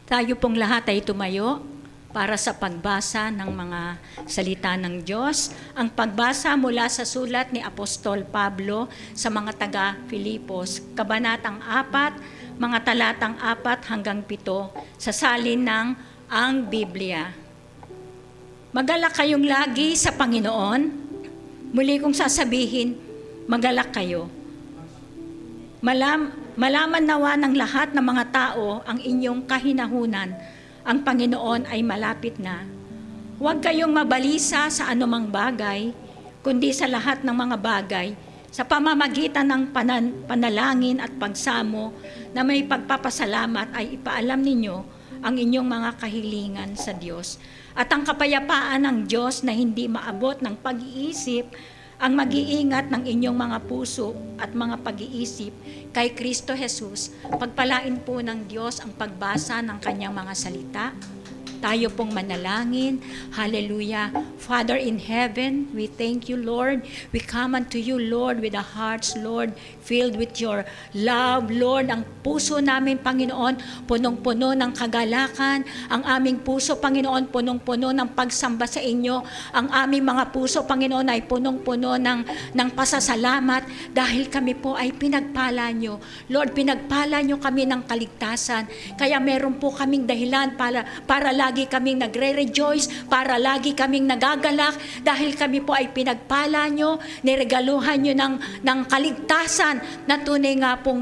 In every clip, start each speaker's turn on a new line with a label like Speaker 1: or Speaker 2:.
Speaker 1: Tayo pong lahat ay tumayo para sa pagbasa ng mga salita ng Diyos. Ang pagbasa mula sa sulat ni Apostol Pablo sa mga taga-Filipos, Kabanatang 4, mga talatang 4 hanggang 7, sa salin ng Ang Biblia. Magalak kayong lagi sa Panginoon. Muli kong sasabihin, magalak kayo. Malaman nawa ng lahat ng mga tao ang inyong kahinahunan. Ang Panginoon ay malapit na. Huwag kayong mabalisa sa anumang bagay, kundi sa lahat ng mga bagay, sa pamamagitan ng panalangin at pagsamo na may pagpapasalamat ay ipaalam ninyo ang inyong mga kahilingan sa Diyos. At ang kapayapaan ng Diyos na hindi maabot ng pag-iisip ang mag-iingat ng inyong mga puso at mga pag-iisip kay Kristo Jesus. Pagpalain po ng Diyos ang pagbasa ng kanyang mga salita. Tayo pong manalangin. Hallelujah. Father in heaven, we thank you, Lord. We come unto you, Lord, with our hearts, Lord, filled with your love, Lord. Ang puso namin, Panginoon, punong-puno ng kagalakan. Ang aming puso, Panginoon, punong-puno ng pagsamba sa inyo. Ang aming mga puso, Panginoon, ay punong-puno ng pasasalamat dahil kami po ay pinagpala nyo. Lord, pinagpala nyo kami ng kaligtasan. Kaya meron po kaming dahilan para lagi kaming nagre-rejoice, para lagi kaming nagagalak dahil kami po ay pinagpala nyo, niregaluhan nyo ng kaligtasan na tunay nga pong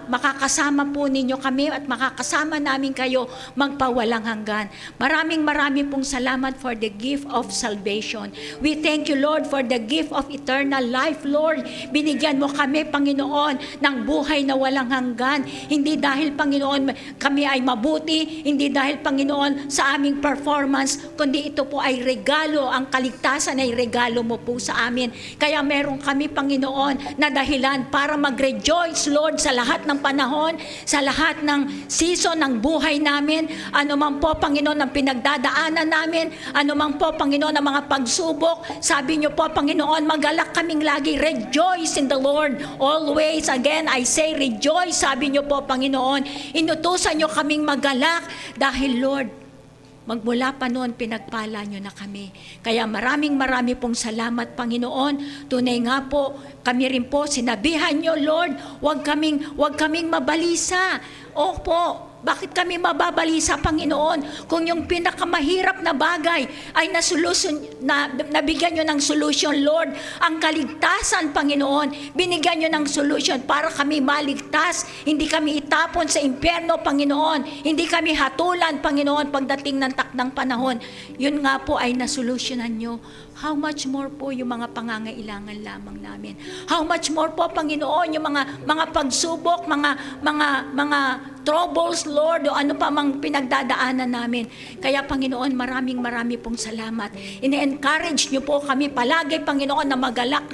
Speaker 1: makakasama po ninyo kami at makakasama namin kayo magpawalang hanggan. Maraming pong salamat for the gift of salvation. We thank you, Lord, for the gift of eternal life, Lord. Binigyan mo kami, Panginoon, ng buhay na walang hanggan. Hindi dahil, Panginoon, kami ay mabuti, hindi dahil, Panginoon, sa aming performance, kundi ito po ay regalo, ang kaligtasan ay regalo mo po sa amin. Kaya meron kami, Panginoon, na dahilan para mag-rejoice, Lord, sa lahat ng panahon, sa lahat ng season ng buhay namin, ano man po, Panginoon, ang pinagdadaanan namin, ano man po, Panginoon, ang mga pagsubok. Sabi niyo po, Panginoon, magalak kaming lagi. Rejoice in the Lord always. Again, I say rejoice. Sabi niyo po, Panginoon, inutusan niyo kaming magalak dahil, Lord, magmula pa noon, pinagpala nyo na kami. Kaya marami pong salamat, Panginoon. Tunay nga po, kami rin po, sinabihan nyo, Lord, huwag kaming mabalisa. Opo, bakit kami mababalisa, Panginoon? Kung yung pinakamahirap na bagay ay nabigyan nyo ng solution, Lord. Ang kaligtasan, Panginoon, binigyan nyo ng solution para kami maligtas. Hindi kami itapon sa impyerno, Panginoon. Hindi kami hatulan, Panginoon, pagdating ng takdang panahon. Yun nga po ay nasolusyonan nyo. How much more po yung mga pangangailangan lamang namin? How much more po, Panginoon, yung mga pagsubok, mga troubles, Lord, o ano pa mang pinagdadaanan namin. Kaya, Panginoon, marami pong salamat. Ine-encourage niyo po kami palagi, Panginoon, na magalak,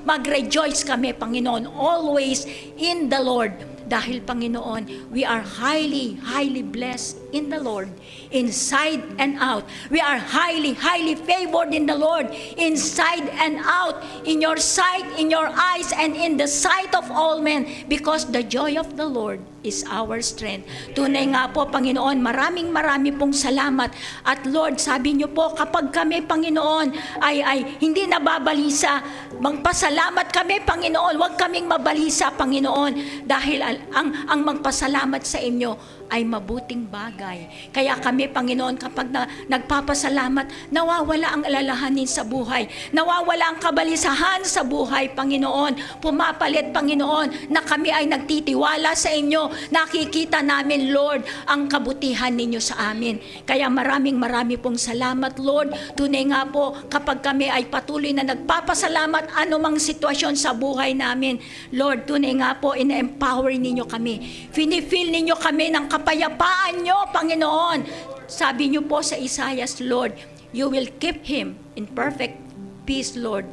Speaker 1: mag-rejoice kami, Panginoon, always in the Lord. Dahil, Panginoon, we are highly blessed in the Lord, inside and out. We are highly favored in the Lord, inside and out, in your sight, in your eyes, and in the sight of all men, because the joy of the Lord is our strength. Tunay nga po, Panginoon, marami pong salamat. At Lord, sabi niyo po, kapag kami, Panginoon, ay hindi nababalisa, magpasalamat kami, Panginoon. Huwag kaming mabalisa, Panginoon, dahil ang magpasalamat sa inyo ay mabuting bagay. Kaya kami, Panginoon, kapag nagpapasalamat, nawawala ang alalahanin sa buhay. Nawawala ang kabalisahan sa buhay, Panginoon. Pumapalit, Panginoon, na kami ay nagtitiwala sa inyo. Nakikita namin, Lord, ang kabutihan ninyo sa amin. Kaya marami pong salamat, Lord. Tunay nga po, kapag kami ay patuloy na nagpapasalamat, anumang sitwasyon sa buhay namin, Lord, tunay nga po, ina-empower ninyo kami. Fini-feel ninyo kami ng kapayapaan nyo, Panginoon. Sabi nyo po sa Isaiah, Lord, you will keep him in perfect peace, Lord,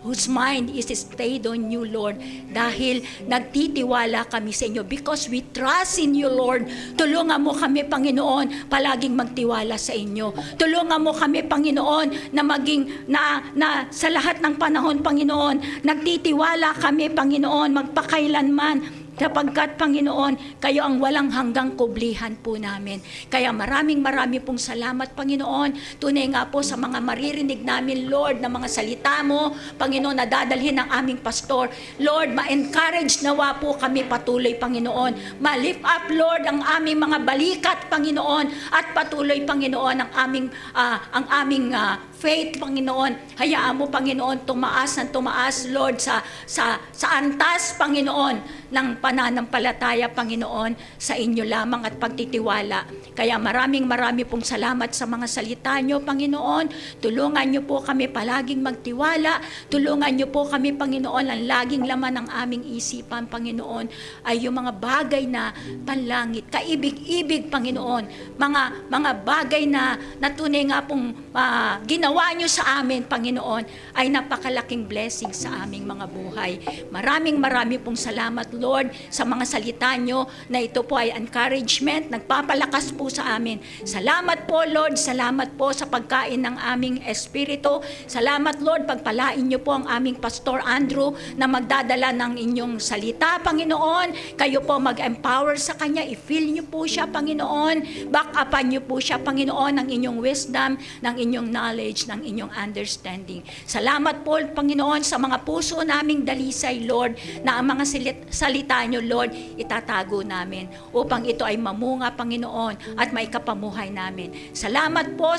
Speaker 1: whose mind is stayed on you, Lord, dahil nagtitiwala kami sa inyo, because we trust in you, Lord. Tulungan mo kami, Panginoon, palaging magtiwala sa inyo. Tulungan mo kami, Panginoon, na maging na sa lahat ng panahon, Panginoon, nagtitiwala kami, Panginoon, magpakailanman sapagkat Panginoon, kayo ang walang hanggang kublihan po namin. Kaya maraming pong salamat, Panginoon. Tunay nga po sa mga maririnig namin, Lord, na mga salita mo, Panginoon, na dadalhin ng aming pastor. Lord, ma-encourage nawa po kami patuloy, Panginoon. Ma-lift up, Lord, ang aming mga balikat, Panginoon, at patuloy, Panginoon, ang aming faith, Panginoon. Hayaan mo, Panginoon, tumaas, Lord, sa antas, Panginoon, ng pananampalataya, Panginoon, sa inyo lamang at pagtitiwala. Kaya marami pong salamat sa mga salita nyo, Panginoon. Tulungan nyo po kami palaging magtiwala. Tulungan nyo po kami, Panginoon, ang laging laman ng aming isipan, Panginoon, ay yung mga bagay na panlangit, kaibig-ibig, Panginoon. Mga bagay na tunay nga pong ginawa nyo sa amin, Panginoon, ay napakalaking blessing sa aming mga buhay. Maraming pong salamat, Lord, sa mga salita nyo na ito po ay encouragement, nagpapalakas po sa amin. Salamat po, Lord, salamat po sa pagkain ng aming espiritu. Salamat, Lord, pagpalain nyo po ang aming Pastor Andrew na magdadala ng inyong salita, Panginoon. Kayo po mag-empower sa kanya, i-fill nyo po siya, Panginoon. Back upan nyo po siya, Panginoon, ng inyong wisdom, ng inyong knowledge, ng inyong understanding. Salamat po, Panginoon, sa mga puso naming dalisay, Lord, na ang mga salita nyo, Lord, itatago namin upang ito ay mamunga, Panginoon, at may kapamuhay namin. Salamat po,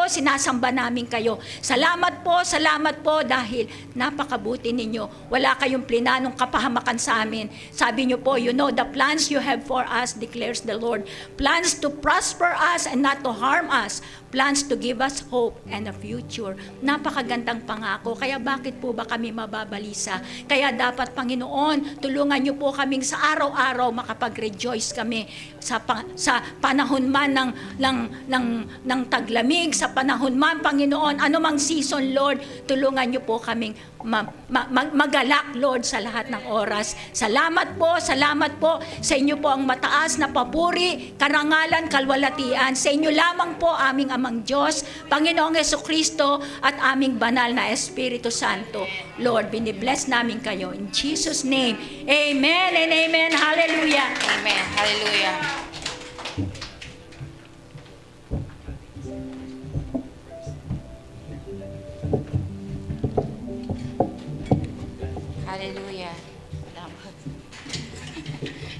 Speaker 1: sinasamba namin kayo. Salamat po dahil napakabuti ninyo. Wala kayong plinanong kapahamakan sa amin. Sabi nyo po, you know the plans you have for us, declares the Lord. Plans to prosper us and not to harm us. Plans to give us hope and a future. Napakagandang pangako. Kaya bakit po ba kami mababalisa? Kaya dapat, Panginoon, tulungan niyo po kaming sa araw-araw makapag-rejoice kami sa panahon man ng taglamig, sa panahon man, Panginoon, anumang season, Lord, tulungan niyo po kaming magalak, Lord, sa lahat ng oras. Salamat po sa inyo po ang mataas na papuri, karangalan, kalwalatian. Sa inyo lamang po aming Amang Diyos, Panginoong Jesucristo, at aming banal na Espiritu Santo. Lord, binibless namin kayo. In Jesus' name, amen and amen. Hallelujah.
Speaker 2: Amen. Hallelujah. Hallelujah.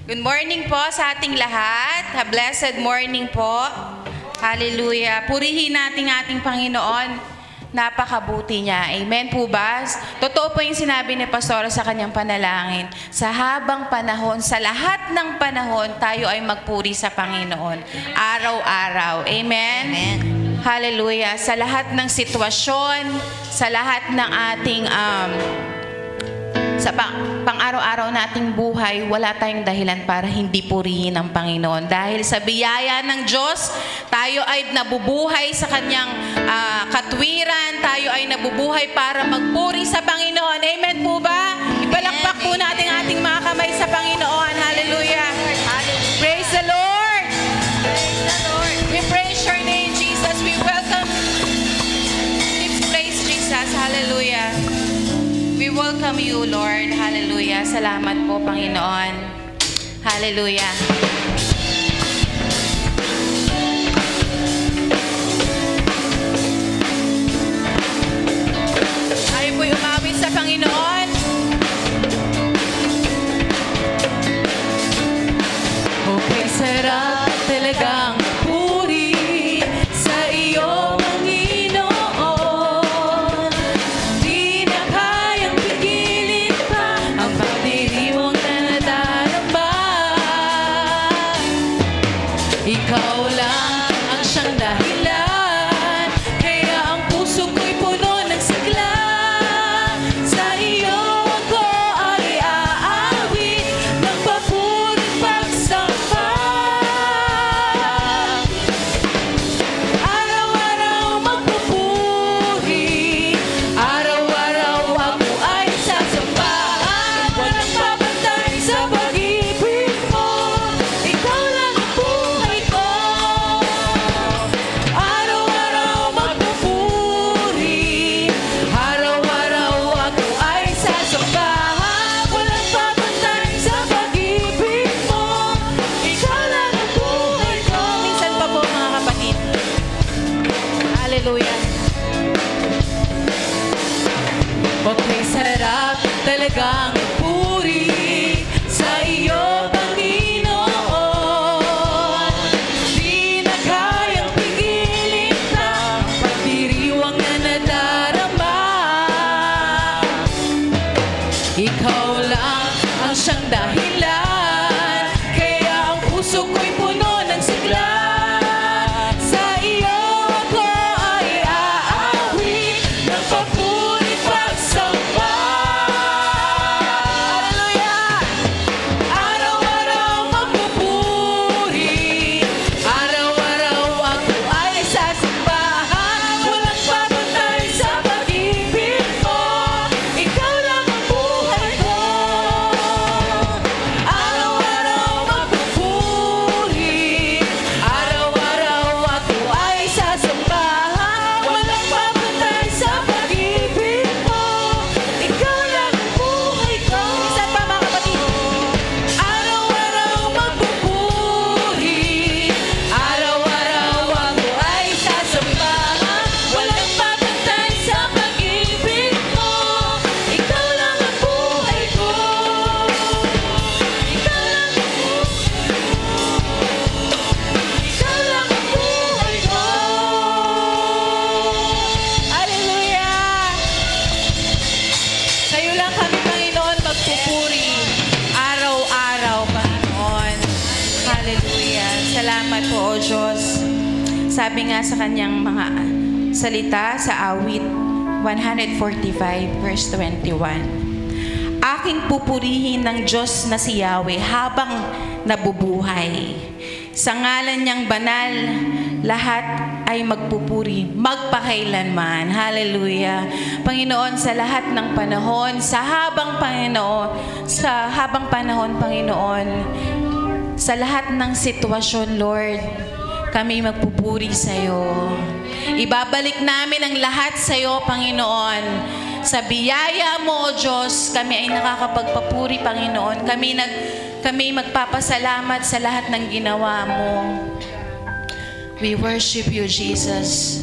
Speaker 2: Good morning po sa ating lahat. A blessed morning po. Hallelujah. Purihin natin ating Panginoon. Napakabuti niya. Amen po ba? Totoo po yung sinabi ni Pastor sa kanyang panalangin. Sa habang panahon, sa lahat ng panahon, tayo ay magpuri sa Panginoon. Araw-araw. Amen? Amen. Hallelujah. Sa lahat ng sitwasyon, sa lahat ng ating sa pang-araw-araw nating buhay, wala tayong dahilan para hindi purihin ang Panginoon. Dahil sa biyaya ng Diyos, tayo ay nabubuhay sa Kanyang katwiran, tayo ay nabubuhay para magpuri sa Panginoon. Amen po ba? Ipalakpak po natin ating mga kamay sa Panginoon. Hallelujah. Praise the Lord. Praise the Lord. We praise your name, Jesus. We welcome this place, Jesus. Hallelujah. We welcome you, Lord. Hallelujah. Salamat po, Panginoon. Hallelujah. Tayo po'y umawit sa Panginoon. Okay, sarap talagang puri sa iyo, Panginoon. Di na kayang pigilin pa ang pagdiriwang na nadarama. talagang puri sa iyo, Panginoon. Di na kayang pigilin ang pagdiriwang na nadarama. Ikaw lang ang siyang dahilan, kaya ang puso ko'y puno ng sigla. Sa iyo ako ay aawi ng papuri pagsamba. Hallelujah! Araw-araw magpupuri, araw-araw ako ay sasambahan. Walang papatay sa pag-ibig mo, ikaw lang ang buhay ko. Araw-araw magpupuri, araw-araw ako ay sasambahan. Walang papatay sa pag-ibig mo, ikaw lang ang buhay ko. Isa pa mga kapatid. Araw-araw magpupuri, araw-araw ako ay sasambahan. Walang papatay sa pag-ibig mo, ikaw lang ang buhay ko. Ikaw lang ang ikaw lang ang buhay ko. Hallelujah! Sa'yo lang kami, Panginoon, magpupuri. Araw-araw, Panginoon. Hallelujah! Salamat po, O Diyos. Sabi nga sa kanyang mga salita sa awit 145 verse 21. Aking pupurihin ng Diyos na si Yahweh habang nabubuhay. Sa ngalan niyang banal, lahat ay magpupuri, magpakailanman. Hallelujah. Panginoon, sa lahat ng panahon, sa habang panahon, Panginoon, sa lahat ng sitwasyon, Lord, kami magpupuri sa iyo. Ibabalik namin ang lahat sa iyo, Panginoon. Sa biyaya mo, O Diyos, kami ay nakakapagpapuri, Panginoon. Kami magpapasalamat sa lahat ng ginawa mo. We worship you, Jesus.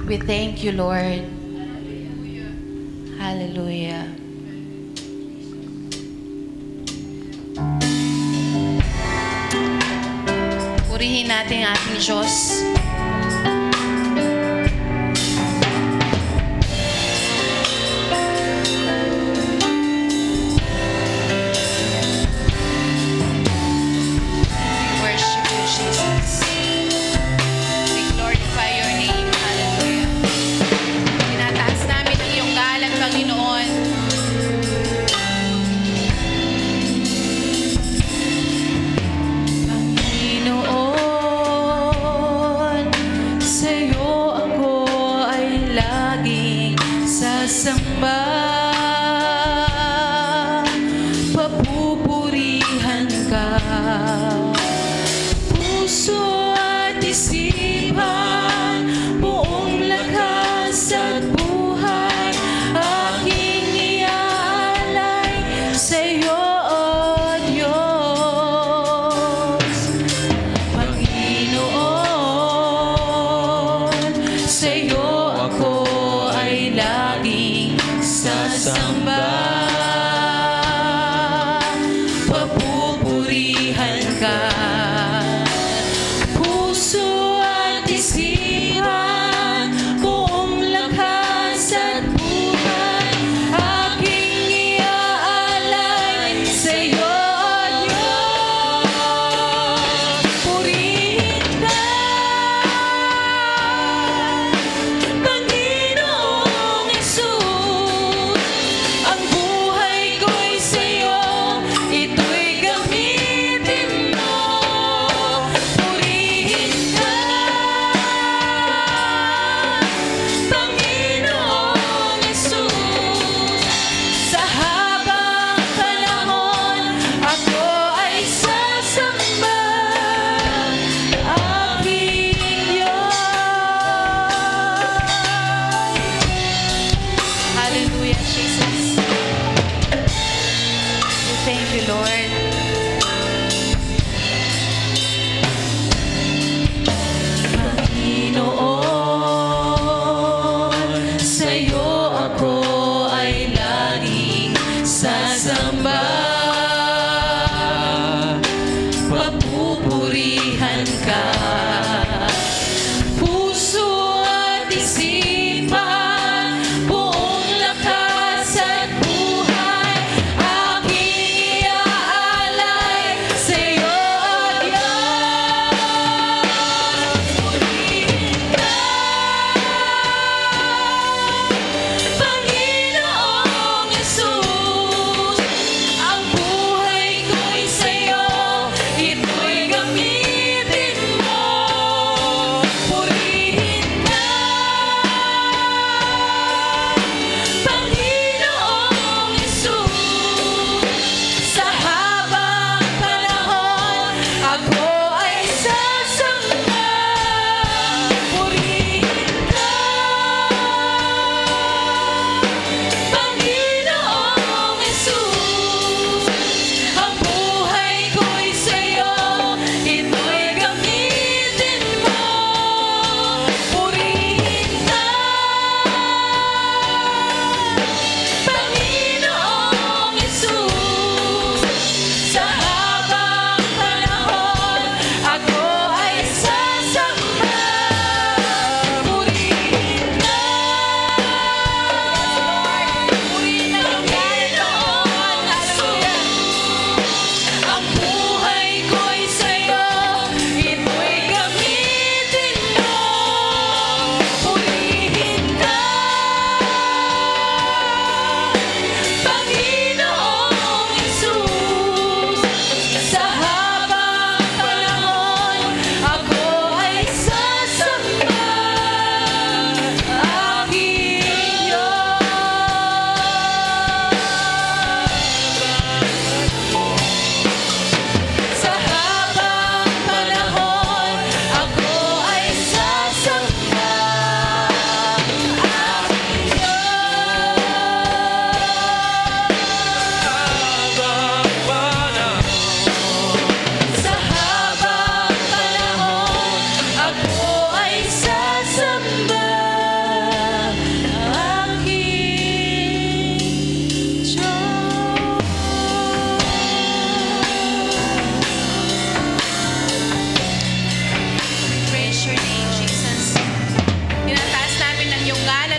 Speaker 2: We thank you, Lord. Hallelujah. Purihin natin ang ating Diyos. We worship you, Jesus. We glorify your name. Hallelujah. Tinataas namin ang iyong galang, Panginoon. Panginoon, sa'yo ako ay laging sasamba. Papupurihan ka, puso at isipan, buong lakas at buhay, aking iaalay sa'yo, O Diyos. Panginoon, sa'yo ako ay laging sasamba. Papupurihan ka, puso at isipan, buong lakas at buhay, aking iaalay sa'yo, O Diyos. Purihin ka, Panginoong Hesus, ang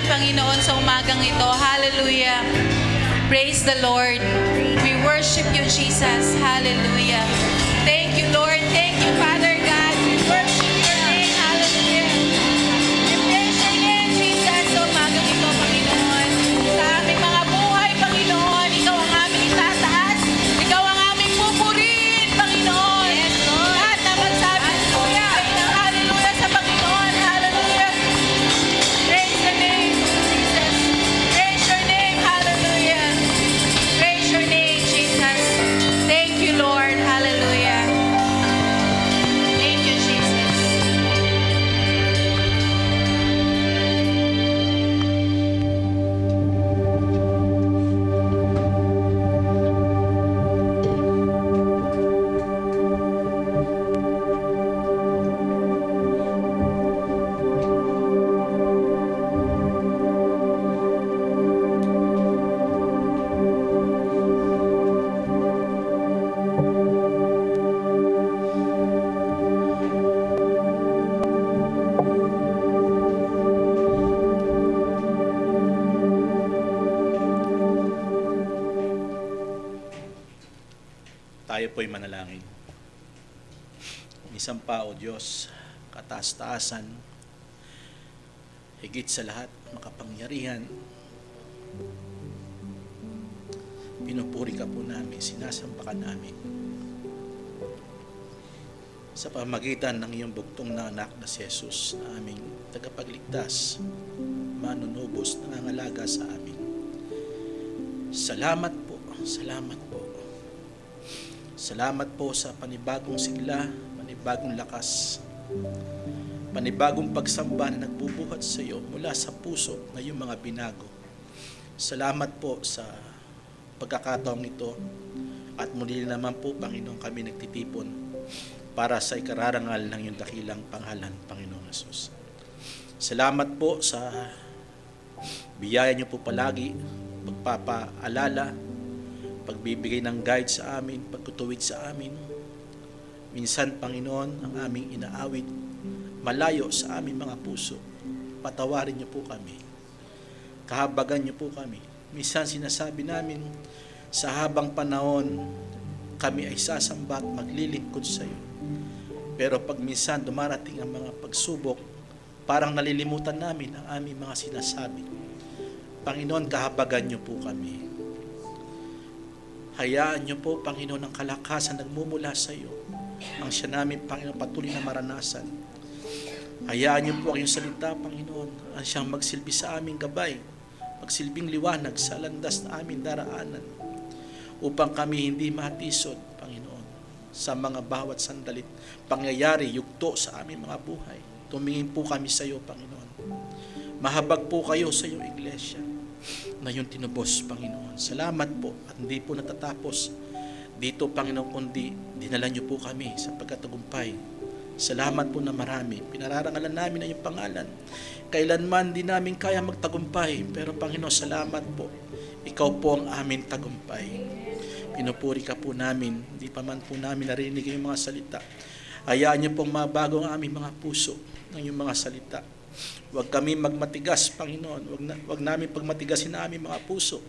Speaker 2: Panginoon, sa umagang ito. Hallelujah. Praise the Lord. We worship you, Jesus. Hallelujah. Thank you, Lord. Thank you, Father God. We worship your name. Hallelujah. We praise your name, Jesus, sa umagang ito, Panginoon. Sa aming mga buhay, Panginoon, ikaw ang aming itataas. Ikaw ang aming pupurihin, Panginoon. Yes, Lord. Lahat na magsabi, Hallelujah. Ay ng Hallelujah sa Panginoon. Hallelujah. Praise the name, Jesus. Praise your name. Hallelujah. Praise your name, Jesus. Thank you, Lord. Hallelujah. Thank you, Jesus.
Speaker 3: Tayo po'y manalangin. Minsan pa, O Diyos, kataas-taasan, higit sa lahat, makapangyarihan, pinupuri ka po namin, sinasamba ka namin. Sa pamagitan ng iyong bugtong na anak na si Jesus, na aming tagapagligtas, manunubos, nangangalaga sa amin. Salamat po, salamat po. Salamat po sa panibagong sigla, panibagong lakas, panibagong pagsamba na nagbubuhat sa iyo mula sa puso na iyong mga binago. Salamat po sa pagkakataong ito at muli naman po, Panginoon, kami nagtitipon para sa ikararangal ng iyong dakilang pangalan, Panginoong Jesus. Salamat po sa biyaya niyo po palagi, pagpapaalala, pagbibigay ng guide sa amin, pagtutuwid sa amin. Minsan, Panginoon, ang aming inaawit, malayo sa aming mga puso. Patawarin niyo po kami. Kahabagan niyo po kami. Minsan sinasabi namin, sa habang panahon, kami ay sasamba at maglilingkod sa iyo. Pero pag minsan dumarating ang mga pagsubok, parang nalilimutan namin ang aming mga sinasabi. Panginoon, kahabagan niyo po kami. Hayaan niyo po, Panginoon, ang kalakasan nagmumula sa iyo. Ang siya namin, Panginoon, patuloy na maranasan. Hayaan niyo po ang iyong salita, Panginoon, ang siyang magsilbi sa aming gabay, magsilbing liwanag sa landas na aming daraanan, upang kami hindi matisod, Panginoon, sa mga bawat sandalit, pangyayari, yugto sa aming mga buhay. Tumingin po kami sa iyo, Panginoon. Mahabag po kayo sa iyong iglesia na yung tinubos, Panginoon. Salamat po at hindi po natatapos dito, Panginoon, kundi dinala niyo po kami sa pagkatagumpay. Salamat po na marami. Pinararangalan namin ang iyong pangalan. Kailanman di namin kaya magtagumpay, pero Panginoon, salamat po. Ikaw po ang aming tagumpay. Pinupuri ka po namin. Hindi pa man po namin narinig yung mga salita. Hayaan niyo pong mabago ang aming mga puso ng iyong mga salita. Huwag kami magmatigas, Panginoon. Huwag namin pagmatigasin na aming mga puso.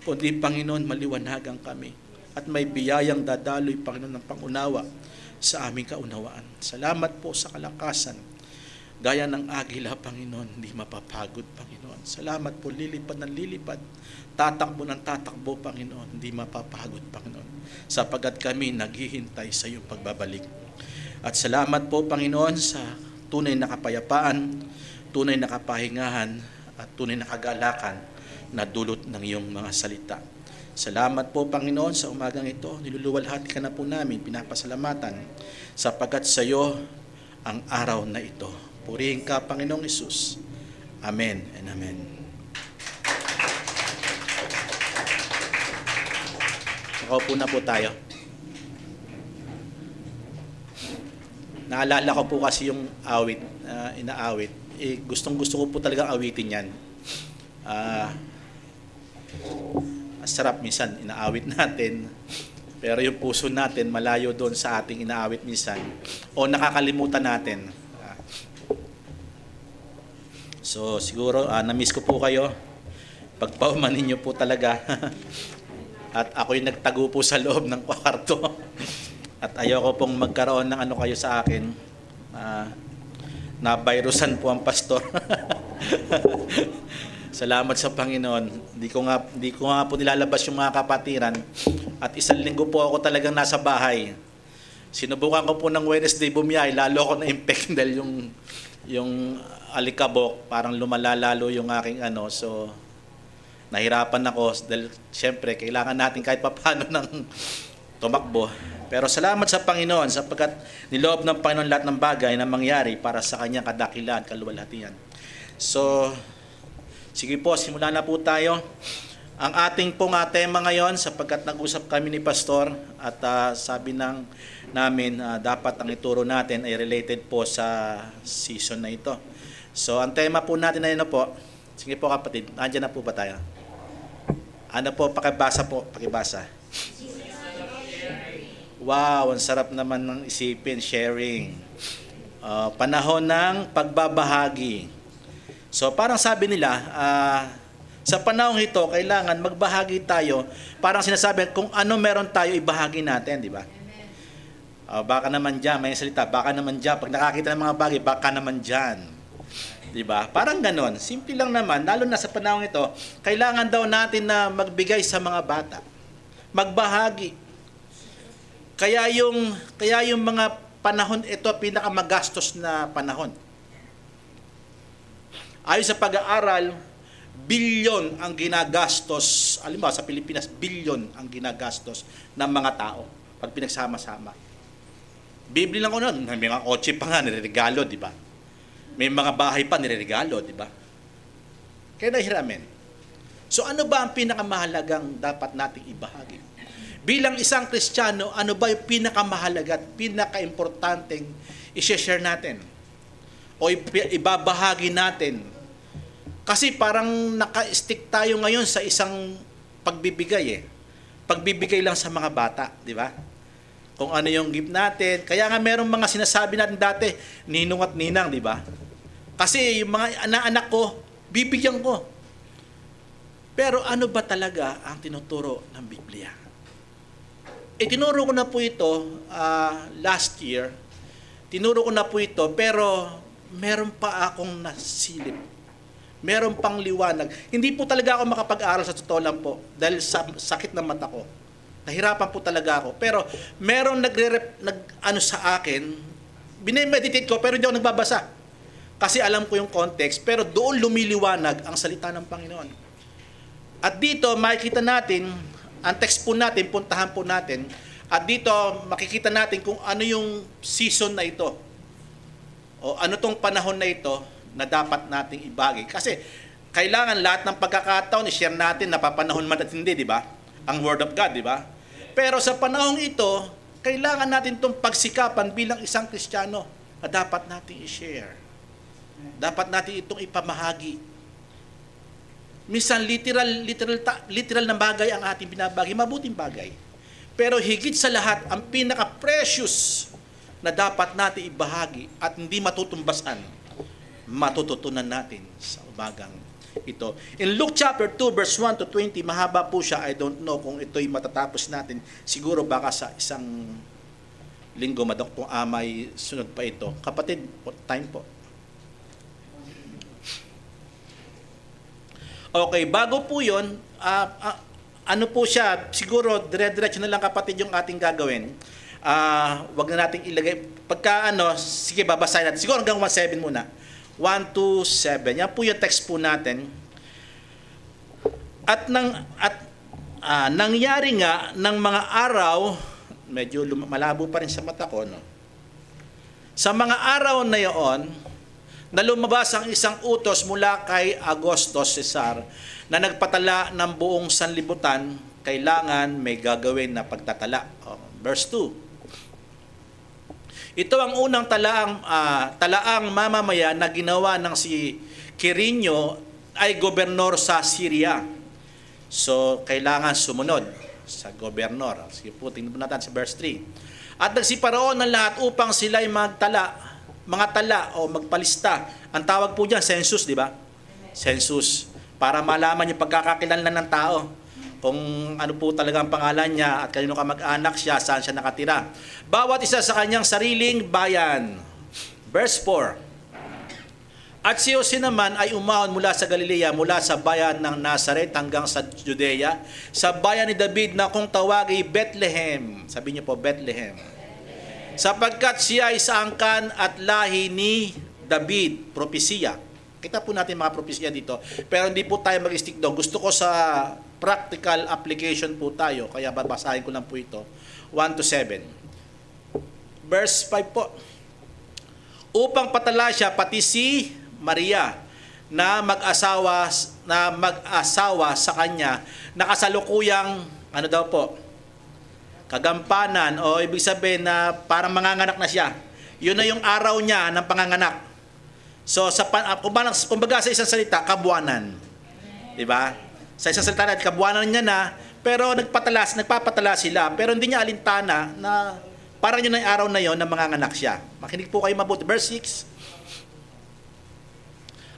Speaker 3: Kundi, Panginoon, maliwanagan kami. At may biyayang dadaloy, Panginoon, ng pangunawa sa aming kaunawaan. Salamat po sa kalakasan. Gaya ng agila, Panginoon, hindi mapapagod, Panginoon. Salamat po, lilipad ng lilipad. Tatakbo ng tatakbo, Panginoon, hindi mapapagod, Panginoon. Sapagat kami naghihintay sa iyong pagbabalik. At salamat po, Panginoon, sa tunay na kapayapaan, tunay na kapahingahan, at tunay na kagalakan na dulot ng iyong mga salita. Salamat po, Panginoon, sa umagang ito. Niluluwalhati ka na po namin, pinapasalamatan, sapagat sa iyo ang araw na ito. Purihin ka, Panginoong Hesus. Amen and amen. Nakaupo na po tayo. Naalala ko po kasi yung awit, inaawit. Gustong-gusto ko po talagang awitin yan. Sarap minsan, inaawit natin. Pero yung puso natin, malayo doon sa ating inaawit minsan. O nakakalimutan natin. So siguro na-miss ko po kayo. Pagpaumanin niyo po talaga. At ako'y nagtago po sa loob ng kwarto. At ayoko pong magkaroon ng ano kayo sa akin. Na virusan po ang pastor. Salamat sa Panginoon. Hindi ko nga po nilalabas yung mga kapatiran. At isang linggo po ako talagang nasa bahay. Sinubukan ko po ng Wednesday bumiyay, lalo ako na-infect dahil yung alikabok, parang lumalalalo yung aking ano. So, nahirapan ako dahil siyempre, kailangan natin kahit papano ng tumakbo. Pero salamat sa Panginoon sapagkat niloob ng Panginoon lahat ng bagay na mangyari para sa kanyang kadakilan, kaluwalhatian. So, sige po, simulan na po tayo. Ang ating pong tema ngayon, sapagkat nag-usap kami ni Pastor at sabi namin dapat ang ituro natin ay related po sa season na ito. So, ang tema po natin ay ano po? Sige po kapatid, nandiyan na po ba tayo? Ano po, pakibasa po, pakibasa. Wow, ang sarap naman ng isipin, sharing. Panahon ng pagbabahagi. So parang sabi nila, sa panahon ito, kailangan magbahagi tayo. Parang sinasabi, kung ano meron tayo, ibahagi natin, di ba? Baka naman dyan, may salita, baka naman dyan. Pag nakakita ng mga bagay, baka naman dyan. Di ba? Parang ganon. Simple lang naman, lalo na sa panahon ito, kailangan daw natin na magbigay sa mga bata. Magbahagi. Kaya yung mga panahon ito, pinakamagastos na panahon. Ayon sa pag-aaral, bilyon ang ginagastos, alam mo, sa Pilipinas, bilyon ang ginagastos ng mga tao pag pinagsama-sama. Bibili lang ko nun, may mga kotse pa nga, nireregalo, di ba? May mga bahay pa, nireregalo, di ba? Kaya nahiramin. So ano ba ang pinakamahalagang dapat nating ibahagi? Bilang isang Kristiyano, ano ba yung pinakamahalaga at pinaka-importanteng i-share natin? O ibabahagi natin? Kasi parang naka-stick tayo ngayon sa isang pagbibigay Pagbibigay lang sa mga bata, di ba? Kung ano yung gift natin. Kaya nga merong mga sinasabi natin dati, ninong at ninang, di ba? Kasi yung mga anak ko, bibigyan ko. Pero ano ba talaga ang tinuturo ng Biblia? Tinuro ko na po ito last year. Tinuro ko na po ito, pero meron pa akong nasilip. Meron pang liwanag. Hindi po talaga ako makapag-aral sa totoo lang po dahil sa sakit ng mata ko. Nahirapan po talaga ako. Pero meron nag-ano sa akin, binemeditate ko pero hindi ako nagbabasa. Kasi alam ko yung context, pero doon lumiliwanag ang salita ng Panginoon. At dito makikita natin, ang text po natin, puntahan po natin, at dito makikita natin kung ano yung season na ito. O ano tong panahon na ito na dapat nating ibagi. Kasi kailangan lahat ng pagkakataon i-share natin na papanahon man at hindi, di ba? Ang Word of God, di ba? Pero sa panahong ito, kailangan natin itong pagsikapan bilang isang Kristiyano na dapat nating i-share. Dapat natin itong ipamahagi. Minsan literal na bagay ang ating binabagi, mabuting bagay. Pero higit sa lahat, ang pinaka-precious na dapat natin ibahagi at hindi matutumbasan, matututunan natin sa umagang ito. In Luke chapter 2 verse 1 to 20, mahaba po siya. I don't know kung ito'y matatapos natin. Siguro baka sa isang linggo, may sunod pa ito. Kapatid, time po. Okay, bago po yun, ano po siya, siguro dire-diretso na lang kapatid yung ating gagawin. Wag na nating ilagay, pagka sige babasahin natin, siguro hanggang 1:7 muna. 1 to 7, yan po yung text po natin. Nangyari nga ng mga araw, medyo malabo pa rin sa mata ko, no? Sa mga araw na iyon, na lumabas ang isang utos mula kay Augustus Caesar na nagpatala ng buong sanlibutan, kailangan may gagawin na pagtatala. Verse 2. Ito ang unang talaang mamamayan na ginawa ng si Quirino ay gobernador sa Syria. So, kailangan sumunod sa gobernador. Sige po, tingnan natin sa verse 3. At nagsiparoon ng lahat upang sila'y mga tala o magpalista. Ang tawag po diyan, census, di ba? census, para malaman yung pagkakakilanlan ng tao. Kung ano po talaga ang pangalan niya at kanino kamag-anak siya, saan siya nakatira. Bawat isa sa kanyang sariling bayan. Verse 4. At si Jose naman ay umahon mula sa Galilea, mula sa bayan ng Nazaret hanggang sa Judea, sa bayan ni David na kung tawagi Bethlehem. Sabi niyo po, Bethlehem. Sapagkat siya ay sa angkan at lahi ni David, propesiya. Kita po natin mga propesiya dito. Pero hindi po tayo mag-stick doon. Gusto ko sa practical application po tayo, kaya babasahin ko lang po ito. 1-7. Verse 5 po. Upang patala siya pati si Maria na mag-asawa sa kanya, na kasalukuyang ano daw po, kagampanan, o ibig sabihin na parang manganganak na siya. Yun na yung araw niya ng panganganak. So kumbaga sa isang salita, kabuanan. 'Di ba? Sa isang salita na kabuanan niya na, pero nagpapatala sila, pero hindi niya alintana na parang yun na yung araw na yon na manganganak siya. Makinig po kayo mabuti. Verse 6.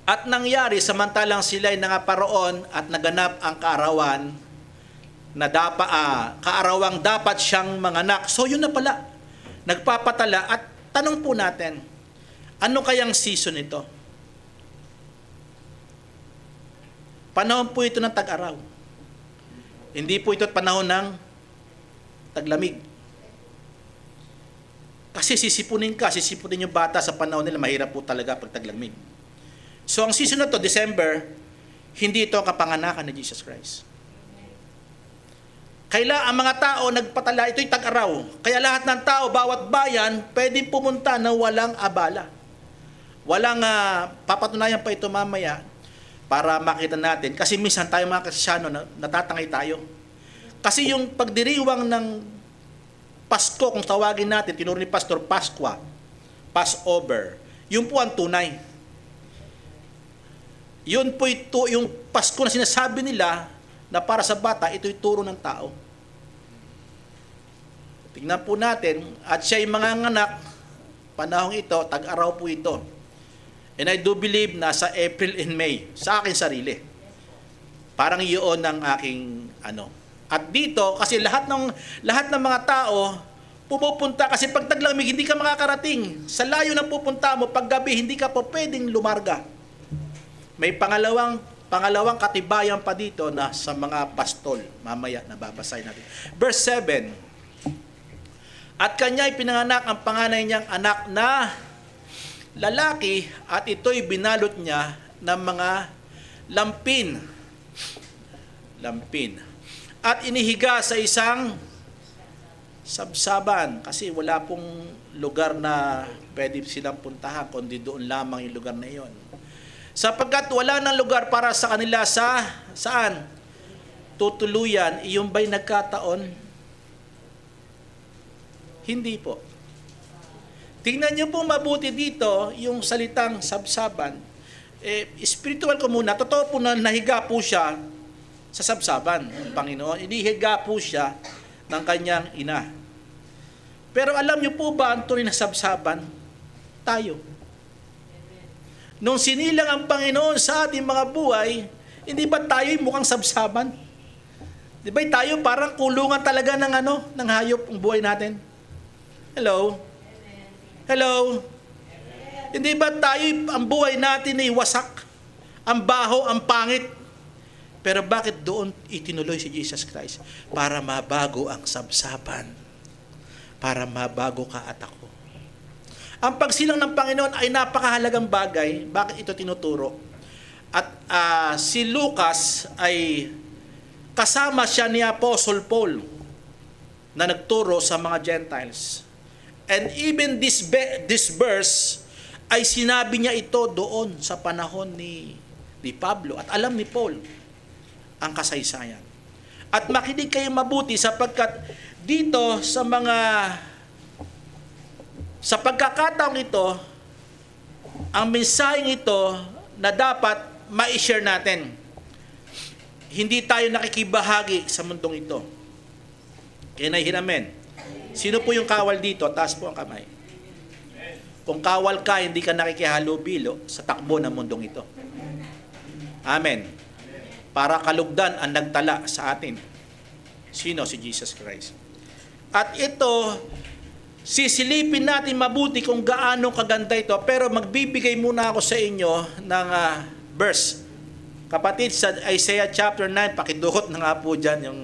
Speaker 3: At nangyari samantalang sila'y nangaparoon at naganap ang kaarawan na kaarawang dapat siyang manganak. So yun na pala, nagpapatala. At tanong po natin, ano kayang season ito? Panahon po ito ng tag-araw. Hindi po ito panahon ng taglamig. Kasi sisipunin yung bata sa panahon nila, mahirap po talaga pag taglamig. So ang season na to, December, hindi ito ang kapanganakan ni Jesus Christ. Kaya ang mga tao nagpatala, ito'y tag-araw. Kaya lahat ng tao, bawat bayan, pwedeng pumunta na walang abala. Walang papatunayan pa ito mamaya para makita natin. Kasi minsan tayo mga Kristyano, natatangay tayo. Kasi yung pagdiriwang ng Pasko, kung tawagin natin, tinuro ni Pastor Paskwa, Passover, yun po ang tunay. Yun po ito, yung Pasko na sinasabi nila na para sa bata, ito'y turo ng tao. Tingnan po natin, at siya'y manganganak, panahong ito, tag-araw po ito. And I do believe na sa April and May, sa akin sarili. Parang iyon ang aking ano. At dito, kasi lahat ng mga tao, pumupunta, kasi pag taglamig, hindi ka makakarating. Sa layo na pupunta mo, pag gabi, hindi ka po pwedeng lumarga. May pangalawang katibayan pa dito na sa mga pastol. Mamaya, nababasahin natin. Verse 7. At kanya'y pinanganak ang panganay niyang anak na lalaki, at ito'y binalot niya ng mga lampin. At inihiga sa isang sabsaban, kasi wala pong lugar na pwede silang puntahan, kundi doon lamang yung lugar na iyon. Sapagkat wala nang lugar para sa kanila saan? Tutuluyan, iyon ba'y nagkataon? Hindi po. Tingnan niyo po mabuti dito, yung salitang sabsaban. Spiritual ko muna, totoo po na nahiga po siya sa sabsaban ng Panginoon. Inihiga po siya ng kanyang ina. Pero alam niyo po ba ang tunay na sabsaban? Tayo. Nung sinilang ang Panginoon sa ating mga buhay, hindi ba tayo'y mukhang sabsaban? Di ba tayo parang kulungan talaga ng hayop ang buhay natin? Hello? Hello? Hindi ba tayo, ang buhay natin ay wasak? Ang baho, ang pangit? Pero bakit doon itinuloy si Jesus Christ? Para mabago ang sabsaban. Para mabago ka at ako. Ang pagsilang ng Panginoon ay napakahalagang bagay. Bakit ito tinuturo? At si Lucas ay kasama siya ni Apostle Paul na nagturo sa mga Gentiles. And even this verse ay sinabi niya ito doon sa panahon ni Pablo. At alam ni Paul ang kasaysayan. At makinig kayo mabuti sapagkat dito sa pagkakataong ito, ang mensaheng ito na dapat ma-share natin. Hindi tayo nakikibahagi sa mundong ito. Can I hear amen? Sino po yung kawal dito? Taas po ang kamay. Kung kawal ka, hindi ka nakikihalubilo sa takbo ng mundong ito. Amen. Para kalugdan ang nagtala sa atin. Sino? Si Jesus Christ. At ito, sisilipin natin mabuti kung gaano kaganda ito. Pero magbibigay muna ako sa inyo ng verse. Kapatid, sa Isaiah chapter 9, pakidukot na nga po dyan yung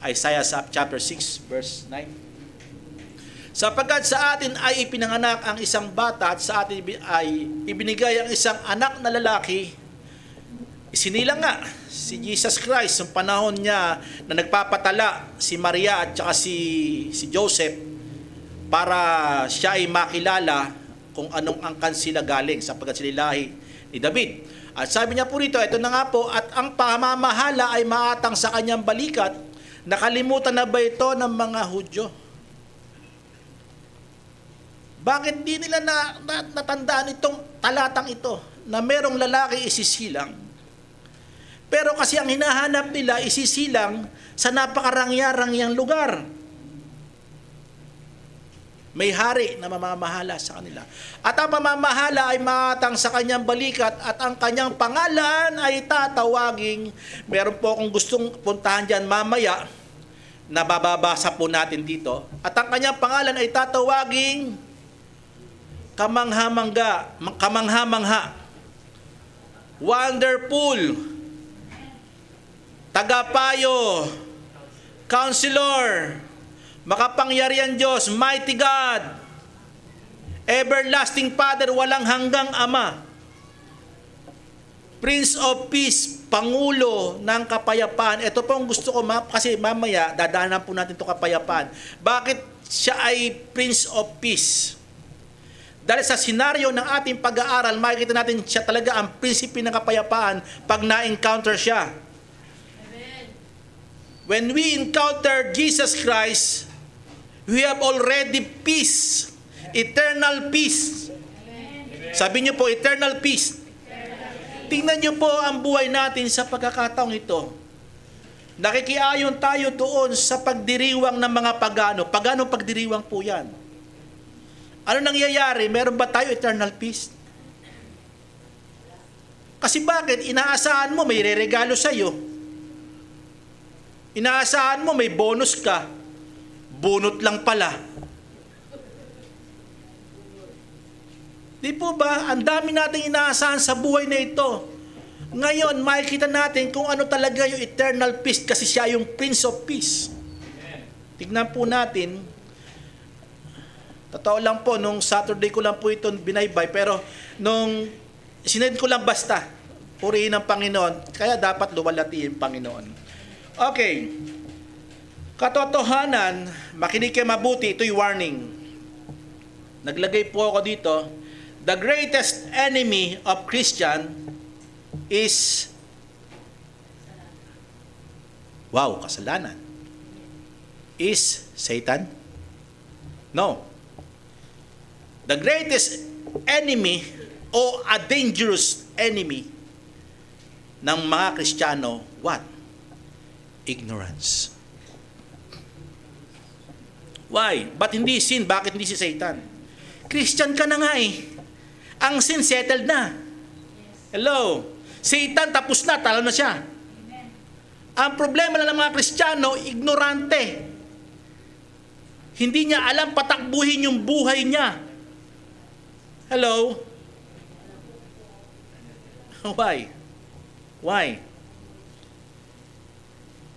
Speaker 3: Isaiah chapter 6, verse 9. Sapagkat sa atin ay ipinanganak ang isang bata at sa atin ay ibinigay ang isang anak na lalaki. Isinilang nga si Jesus Christ sa panahon niya na nagpapatala si Maria at saka si Joseph para siya ay makilala kung anong angkan sila galing sapagkat sila lahi ni David. At sabi niya po rito, ito na nga po, at ang pamamahala ay maatang sa kanyang balikat. Nakalimutan na ba ito ng mga Hudyo? Bakit di nila natandaan itong talatang ito na merong lalaki isisilang? Pero kasi ang hinahanap nila isisilang sa napakarangyang lugar. May hari na mamamahala sa kanila. At ang mamamahala ay matang sa kanyang balikat at ang kanyang pangalan ay tatawaging, meron po akong gustong puntahan dyan mamaya, na bababasa po natin dito. At ang kanyang pangalan ay tatawaging kamangha-mangha, Wonderful, Tagapayo, Counselor, Makapangyarihan Diyos, Mighty God, Everlasting Father, walang hanggang Ama, Prince of Peace, Pangulo ng Kapayapaan. Ito po ang gusto ko, kasi mamaya dadaanan po natin itong kapayapaan. Bakit siya ay Prince of Peace? Dahil sa senaryo ng ating pag-aaral, makikita natin siya talaga ang prinsipe ng kapayapaan pag na-encounter siya. Amen. When we encounter Jesus Christ, we have already peace, eternal peace. Amen. Sabi niyo po, eternal peace. Tingnan niyo po ang buhay natin sa pagkakataong ito. Nakikiayon tayo doon sa pagdiriwang ng mga pagano. Pagano pagdiriwang po yan? Ano nangyayari? Meron ba tayo eternal peace? Kasi bakit? Inaasahan mo may reregalo sa'yo. Inaasahan mo may bonus ka. Bunot lang pala. Di po ba? Ang dami nating inaasahan sa buhay na ito. Ngayon, makikita natin kung ano talaga yung eternal peace kasi siya yung Prince of Peace. Tignan po natin. Totoo lang po, nung Saturday ko lang po ito binaybay, pero nung sinend ko lang basta, purihin ng Panginoon, kaya dapat luwalhati yung Panginoon. Okay. Katotohanan, makinig kayo mabuti, ito'y warning. Naglagay po ako dito, the greatest enemy of Christian is kasalanan. Is Satan? No. The greatest enemy o a dangerous enemy ng mga Kristiyano, what? Ignorance. Why? Ba't hindi sin? Bakit hindi si Satan? Christian ka na nga eh. Ang sin settled na. Hello? Satan tapos na, talo na siya. Ang problema na ng mga Kristiyano, ignorante. Hindi niya alam patakbuhin yung buhay niya. Hello? Why? Why?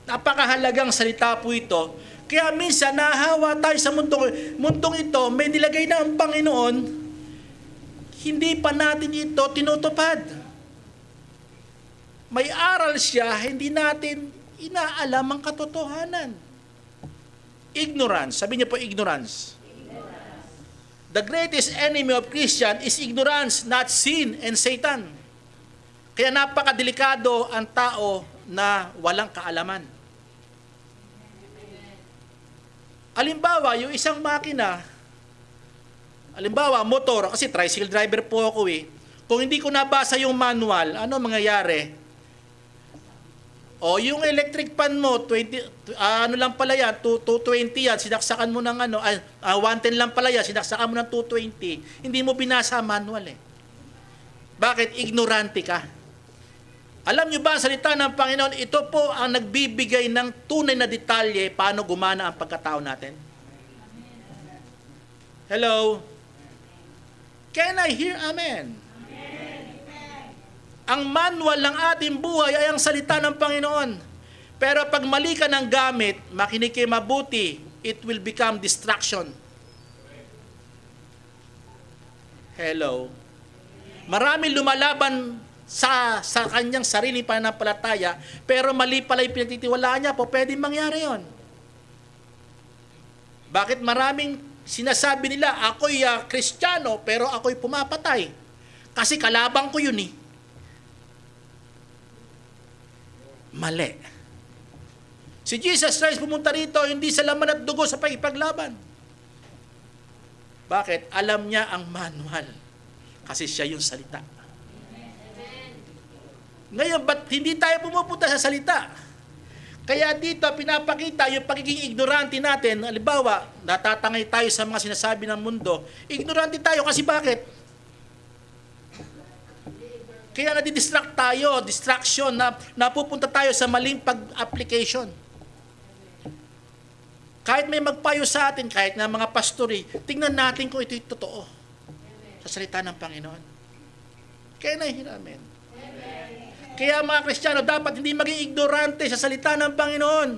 Speaker 3: Napakahalagang salita po ito. Kaya minsan nahawa tayo sa mundong ito, may nilagay na ang Panginoon, hindi pa natin ito tinutupad. May aral siya, hindi natin inaalam ang katotohanan. Ignorance. Sabi niyo po, ignorance. The greatest enemy of Christian is ignorance, not sin and Satan. Kaya napakadelikado ang tao na walang kaalaman. Halimbawa, yung isang makina, halimbawa, motor, kasi tricycle driver po ako eh. Kung hindi ko nabasa yung manual, ano mangyayari? O yung electric pan mo, 20, ano lang pala yan, 220 yan, sinaksakan mo ng 110 lang pala yan, sinaksakan mo ng 220. Hindi mo binasa manual eh. Bakit? Ignorante ka. Alam niyo ba ang salita ng Panginoon, ito po ang nagbibigay ng tunay na detalye paano gumana ang pagkatao natin? Hello? Can I hear amen? Ang manual ng ating buhay ay ang salita ng Panginoon. Pero pag mali ka ng gamit, makinig kayo mabuti, it will become distraction. Hello? Marami lumalaban sa kanyang sariling pananampalataya, pero mali pala yung pinagtitiwalaan niya po, pwedeng mangyari yon. Bakit maraming sinasabi nila, ako'y Kristiyano, pero ako'y pumapatay? Kasi kalabang ko yun eh. Mali. Si Jesus Christ pumunta rito, hindi sa laman at dugo sa pagipaglaban. Bakit? Alam niya ang manual. Kasi siya yung salita. Ngayon, ba't hindi tayo pumupunta sa salita? Kaya dito, pinapakita yung pagiging ignorante natin. Halimbawa, natatangay tayo sa mga sinasabi ng mundo. Ignorante tayo kasi bakit? Kaya nadidistract tayo, distraction, na napupunta tayo sa maling pag-application. Kahit may magpayo sa atin, kahit na mga pastori, tingnan natin kung ito'y totoo sa salita ng Panginoon. Kaya nahihiramin. Kaya mga Kristiyano, dapat hindi maging ignorante sa salita ng Panginoon.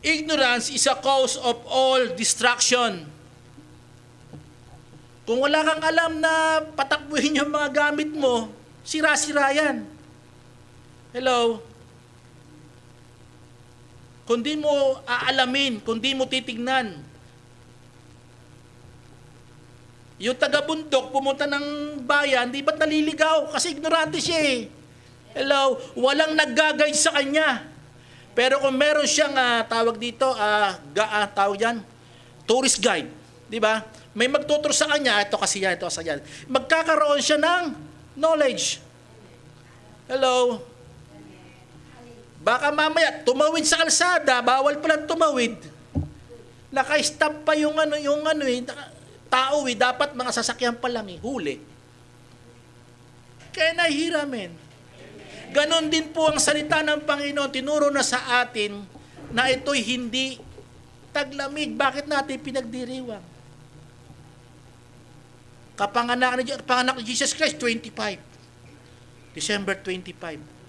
Speaker 3: Ignorance is a cause of all distraction. Kung wala kang alam na patakbuhin yung mga gamit mo, sira-sira yan. Hello? Kung di mo aalamin, kung di mo titignan, yung taga-bundok pumunta ng bayan, di ba't naliligaw? Kasi ignorante siya eh. Hello? Walang nag-guide sa kanya. Pero kung meron siyang tawag dito, tawag yan, tourist guide, di ba? May magtuturo sa kanya, ito kasi yan, ito kasi yan. Magkakaroon siya ng knowledge. Hello? Baka mamaya, tumawid sa kalsada, bawal palang tumawid. Naka-stop pa yung tao eh, dapat mga sasakyan pa lang eh, huli. Kaya nahihiramin. Ganon din po ang salita ng Panginoon, tinuro na sa atin na ito'y hindi taglamig. Bakit natin pinagdiriwang? Kapanganak ni Jesus Christ, 25. December 25.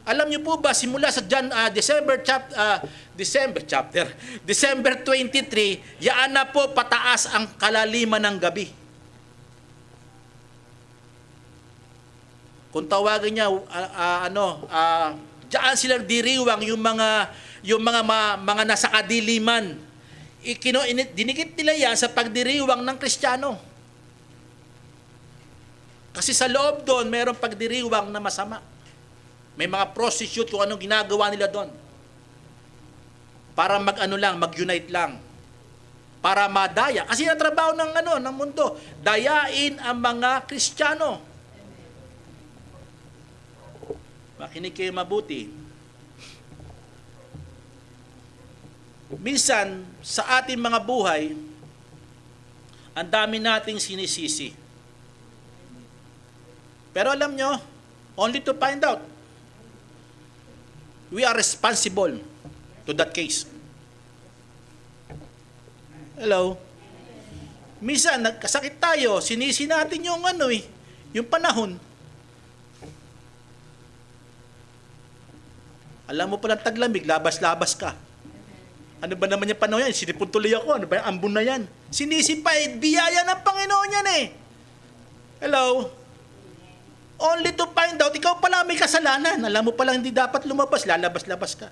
Speaker 3: Alam niyo po ba, simula sa December 23, yaan na po pataas ang kalaliman ng gabi. Kung tawagin niya, diyan sila diriwang yung mga nasa kadiliman. Dinikit nila yan sa pagdiriwang ng Kristiyano. Kasi sa loob doon, mayroong pagdiriwang na masama. May mga prostitute kung anong ginagawa nila doon. Para mag-unite lang. Para madaya. Kasi yung trabaho ng mundo, dayain ang mga Kristiyano. Makinig kayo mabuti. Minsan, sa ating mga buhay, ang dami nating sinisisi. Pero alam nyo, only to find out, we are responsible to that case. Hello? Minsan, nagkasakit tayo, sinisi natin yung yung panahon. Alam mo palang taglamig, labas-labas ka. Ano ba naman yung panahon yan? Sinipon tuloy ako. Ano ba yung ambon na yan? Sinisi pa biyaya ng Panginoon yan eh. Hello? Only to find out, ikaw pala may kasalanan. Alam mo pala hindi dapat lumabas, lalabas-labas ka.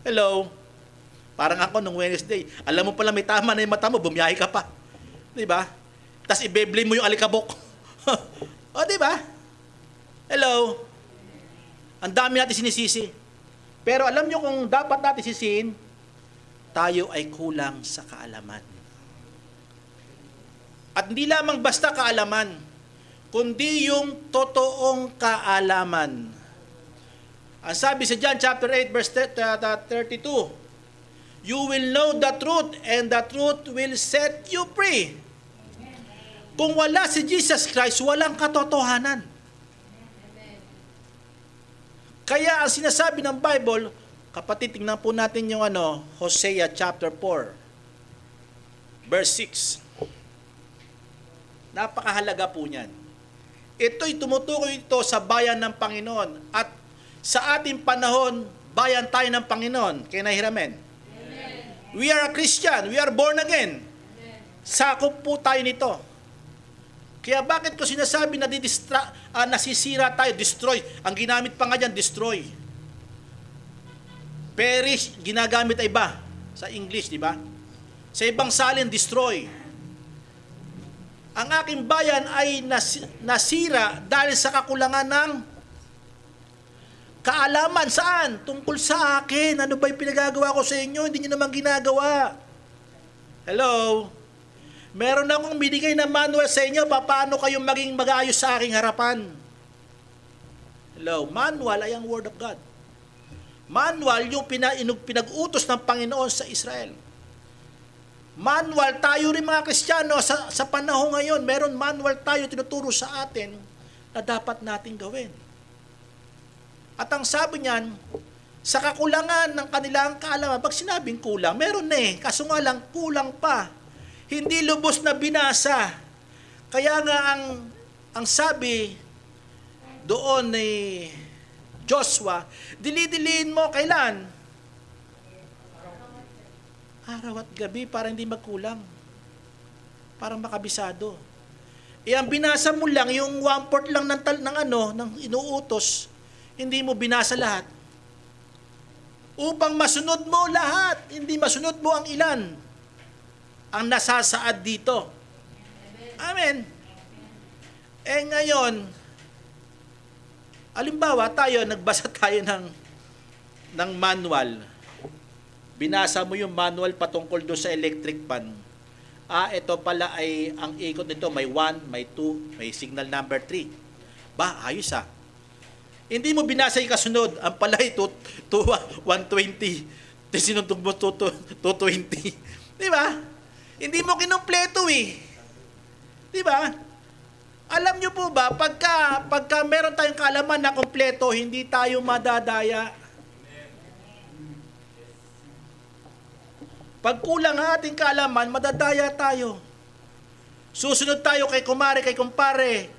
Speaker 3: Hello? Parang ako nung Wednesday, alam mo pala may tama na yung mata mo, bumiyahe ka pa. Diba? Tapos i-blame mo yung alikabok. O, diba? Hello? Ang dami natin sinisisi. Pero alam nyo kung dapat natin sisihin, tayo ay kulang sa kaalaman. At hindi lamang basta kaalaman, kundi yung totoong kaalaman. Ang sabi sa John chapter 8 verse 32, you will know the truth and the truth will set you free. Kung wala si Jesus Christ, walang katotohanan. Kaya ang sinasabi ng Bible, kapatid, tingnan po natin yung Hosea chapter 4, verse 6. Napakahalaga po niyan. Ito'y tumutukoy ito sa bayan ng Panginoon. At sa ating panahon, bayan tayo ng Panginoon. Kaya nahiramen. We are a Christian. We are born again. Sakop po tayo nito. Kaya bakit ko sinasabi na nasisira tayo, destroy. Ang ginamit pa nga dyan, destroy. Perish, ginagamit ay iba. Sa English, di ba? Sa ibang salin, destroy. Ang aking bayan ay nasira dahil sa kakulangan ng kaalaman. Saan? Tungkol sa akin. Ano ba yung pinagagawa ko sa inyo? Hindi nyo naman ginagawa. Hello? Meron akong binigay na manual sa inyo, paano kayong maging mag-aayos sa aking harapan. Hello? Manual ay ang Word of God. Manual yung pinag-utos ng Panginoon sa Israel. Manual, tayo rin mga Kristiyano sa panahon ngayon, meron manual tayo tinuturo sa atin na dapat nating gawin. At ang sabi niyan, sa kakulangan ng kanilang kaalaman, pag sinabing kulang, meron kaso nga lang kulang pa. Hindi lubos na binasa. Kaya nga ang sabi doon ni Joshua, dili-diliin mo kailan? Araw at gabi para hindi magkulang. Para makabisado. Ang binasa mo lang, yung 1/4 lang ng inuutos, hindi mo binasa lahat. Upang masunod mo lahat, hindi masunod mo ang ilan ang nasasaad dito. Amen. Ngayon, alimbawa nagbasa tayo ng manual. Binasa mo yung manual patungkol doon sa electric fan. Ito pala ay, ang ikot nito may 1, may 2, may signal number 3. Ayos Hindi mo binasa yung kasunod. Ang pala ay 120. Sinundog mo 220. Di ba? Hindi mo kinumpleto Di ba? Alam nyo po ba, pagka meron tayong kaalaman na kompleto, hindi tayo madadaya. Pag kulang ang ating kaalaman, madadaya tayo. Susunod tayo kay kumare, kay kumpare.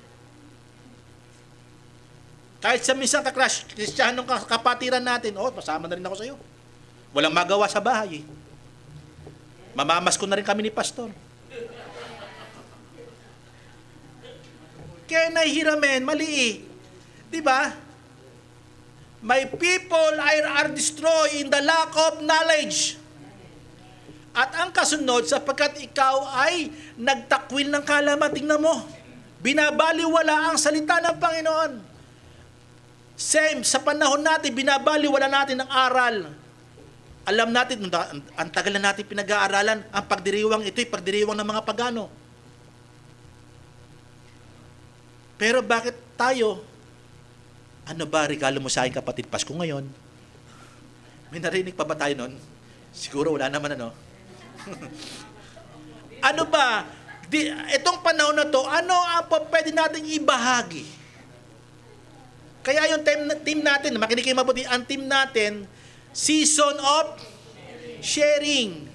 Speaker 3: Kahit sa minsan Kristiyanong kapatiran natin, masama na rin ako sa iyo. Walang magawa sa bahay. Mamamas ko na rin kami ni pastor. Kaya nahihiramen, mali Di ba? My people are destroyed in the lack of knowledge. At ang kasunod, sapagkat ikaw ay nagtakwil ng kaalaman, tingnan mo, binabaliwala ang salita ng Panginoon. Same, sa panahon natin, binabaliwala natin ang aral. Alam natin, ang tagal na natin pinag-aaralan, ang pagdiriwang ito'y pagdiriwang ng mga pagano. Pero bakit tayo, ano ba regalo mo sa akin kapatid Pasko ngayon? May narinig pa ba tayo nun? Siguro wala naman Ano ba? Itong panahon na to, ano ang pwede nating ibahagi? Kaya yung team natin, makinig kayo mabuti, ang team natin, season of sharing.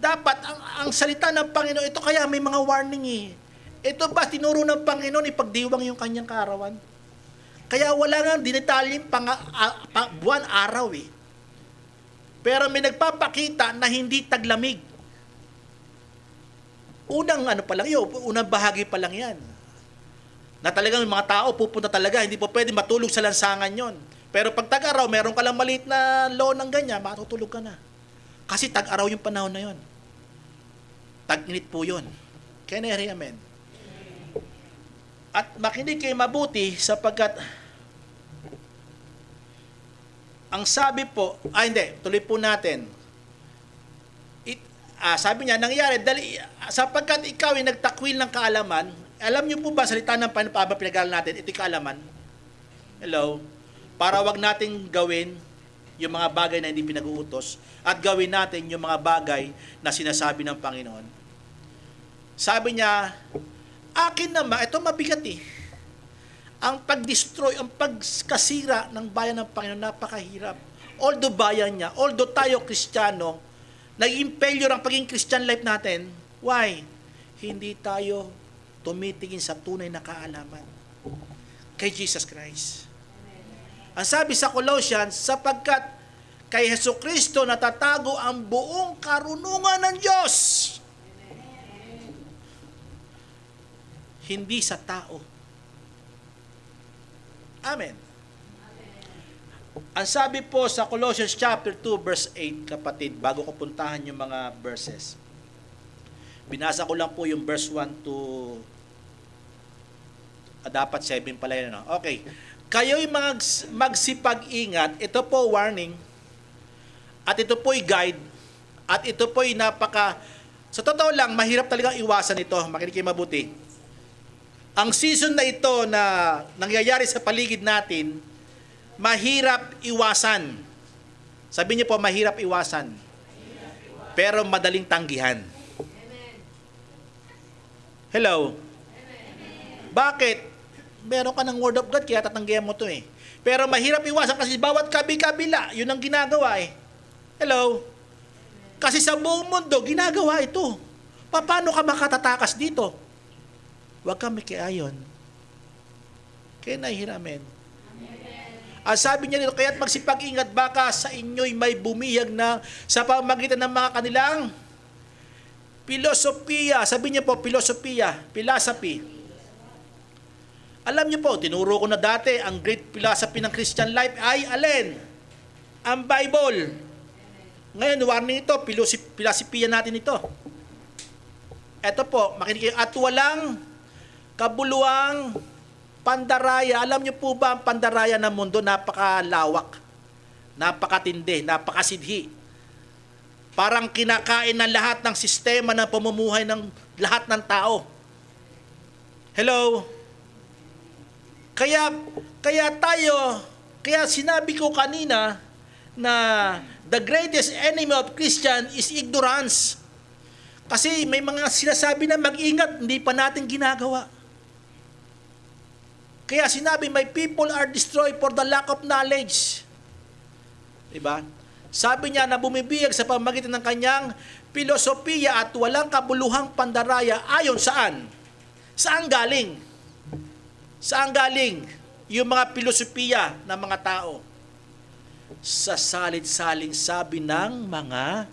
Speaker 3: Dapat, ang salita ng Panginoon, ito kaya may mga warning Ito ba tinuro ng Panginoon ipagdiwang yung kanyang kaarawan? Kaya wala nga dinetalyeng buwan, araw Pero may nagpapakita na hindi taglamig. Unang unang bahagi pa lang yan. Na talagang mga tao pupunta talaga, hindi po pwede matulog sa lansangan yon. Pero pag tag-araw, meron ka lang maliit na law ng ganyan, matutulog ka na. Kasi tag-araw yung panahon na yon. Tag-init po yun. Kaya amen. At makinig kayo mabuti sapagkat ang sabi po, tuloy po natin. Sabi niya, nangyari, sapagkat ikaw ay nagtakwil ng kaalaman, alam niyo po ba, salita ng Panginoon, pinag-aaral natin, ito'y kaalaman. Hello? Para wag nating gawin yung mga bagay na hindi pinag-uutos at gawin natin yung mga bagay na sinasabi ng Panginoon. Sabi niya, akin naman, ito mabigat eh. Ang pag-destroy, ang pagkasira ng bayan ng Panginoon, napakahirap. Although bayan niya, although tayo Kristiyano, naging failure ang pagiging Christian life natin. Why? Hindi tayo tumitingin sa tunay na kaalaman kay Jesus Christ. Ang sabi sa Colossians, sapagkat kay Hesukristo natatago ang buong karunungan ng Diyos. Hindi sa tao. Amen. Ang sabi po sa Colossians chapter 2 verse 8, kapatid, bago ko puntahan yung mga verses. Binasa ko lang po yung verse 1 to dapat 7 pala yun. No? Okay. Kayo'y magsipag-ingat. Ito po warning. At ito po'y guide. At ito po'y sa totoo lang, mahirap talagang iwasan ito. Makinig kayo mabuti. Ang season na ito na nangyayari sa paligid natin, mahirap iwasan. Sabi niyo po, mahirap iwasan. Pero madaling tanggihan. Hello? Bakit? Meron ka ng word of God, kaya tatanggihan mo to eh. Pero mahirap iwasan kasi bawat kabi-kabila, yun ang ginagawa eh. Hello? Kasi sa buong mundo, ginagawa ito. Paano ka makatatakas dito? Huwag kang mikiayon. Kaya nahihiramin. Ang sabi niya nito, kaya't magsipag-ingat, baka sa inyo'y may bumihag na sa pamamagitan ng mga kanilang filosofiya. Sabi niya po, philosophy. Alam niyo po, tinuro ko na dati, ang great philosophy ng Christian life ay alin? Ang Bible. Ngayon, warning ito, philosophiya natin ito. Ito po, makinig kayo, at walang kabuluhang pandaraya. Alam niyo po ba ang pandaraya ng mundo? Napakalawak, napakatindi, napakasidhi. Parang kinakain ng lahat ng sistema ng pamumuhay ng lahat ng tao. Hello? Kaya sinabi ko kanina na the greatest enemy of Christian is ignorance. Kasi may mga sinasabi na mag-ingat, hindi pa natin ginagawa. Kaya sinabi, my people are destroyed for the lack of knowledge. Diba? Sabi niya na bumibiyag sa pamamagitan ng kanyang filosofiya at walang kabuluhang pandaraya ayon saan? Saan galing? Saan galing yung mga filosofiya ng mga tao? Sa salit-saling sabi ng mga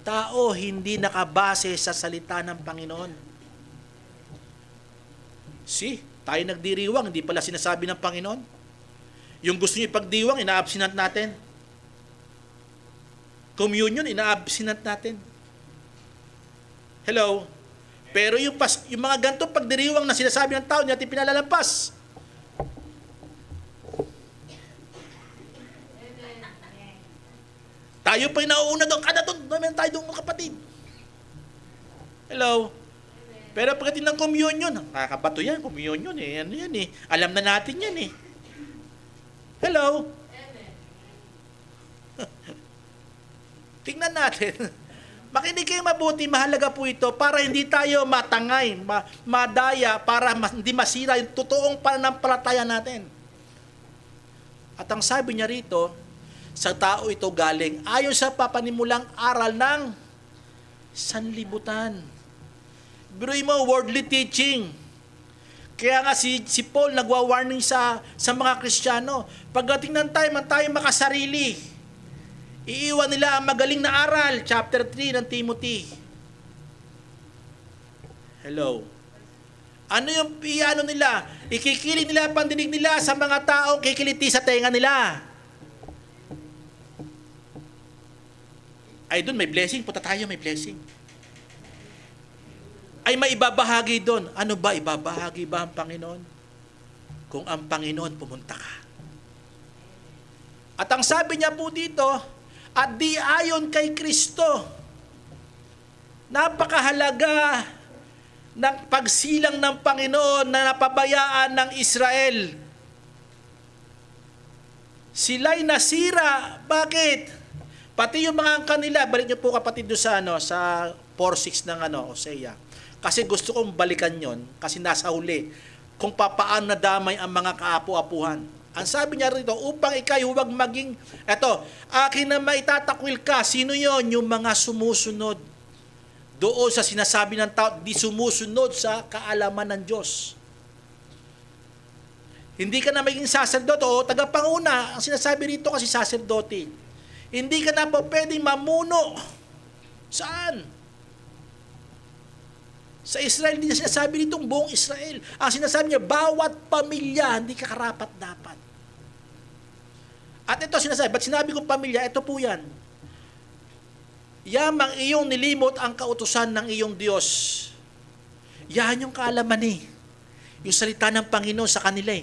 Speaker 3: tao, hindi nakabase sa salita ng Panginoon. Tayo nagdiriwang, hindi pala sinasabi ng Panginoon. Yung gusto niyo ipagdiwang, ina-abstinent natin. Communion, ina-abstinent natin. Hello? Pero yung mga ganito pagdiriwang na sinasabi ng tao, hindi natin pinalalampas. Tayo pa yung nauuna doon, kada doon, naman tayo doon kapatid. Hello? Pero pagdating ng communion, nakakabato yan, communion eh, ano yan eh, alam na natin yan eh. Hello? Tingnan natin. Makinig kayo mabuti, mahalaga po ito para hindi tayo matangay, madaya, para hindi masira yung totoong pananampalataya natin. At ang sabi niya rito, sa tao ito galing, ayon sa papanimulang aral ng sanlibutan. Biruin mo, worldly teaching. Kaya nga si Paul nagwa-warning sa mga Kristiyano, pagdating ng time, ang tayo makasarili. Iiwan nila ang magaling na aral, chapter 3 ng Timothy. Hello. Ano yung nila? Ikikiling nila ang pandinig nila sa mga taong kikiliti sa tenga nila. Ay doon, may blessing. Punta tayo, may blessing. Ay may ibabahagi doon. Ano ba? Ibabahagi ba ang Panginoon? Kung ang Panginoon pumunta ka. At ang sabi niya po dito, at di ayon kay Kristo, napakahalaga ng pagsilang ng Panginoon na napabayaan ng Israel. Sila'y nasira. Bakit? Pati yung mga kanila, balik niyo po kapatid doon sa 4:6 ng Hosea. Kasi gusto kong balikan yon kasi nasa huli kung papaano nadamay ang mga kaapu-apuhan. Ang sabi niya rito, upang ikay huwag maging, akin na maitatakwil ka. Sino yon? Yung mga sumusunod doon sa sinasabi ng tao, di sumusunod sa kaalaman ng Diyos. Hindi ka na maging saserdote o tagapanguna. Ang sinasabi rito kasi saserdote. Hindi ka na po pwedeng mamuno. Saan? Sa Israel, hindi na sinasabi nitong buong Israel. Ang sinasabi niya, bawat pamilya, hindi ka karapat-dapat. At ito sinasabi, ba't sinabi kong pamilya? Ito po yan. Yamang iyong nilimot ang kautusan ng iyong Diyos. Yan yung kaalaman yung salita ng Panginoon sa kanila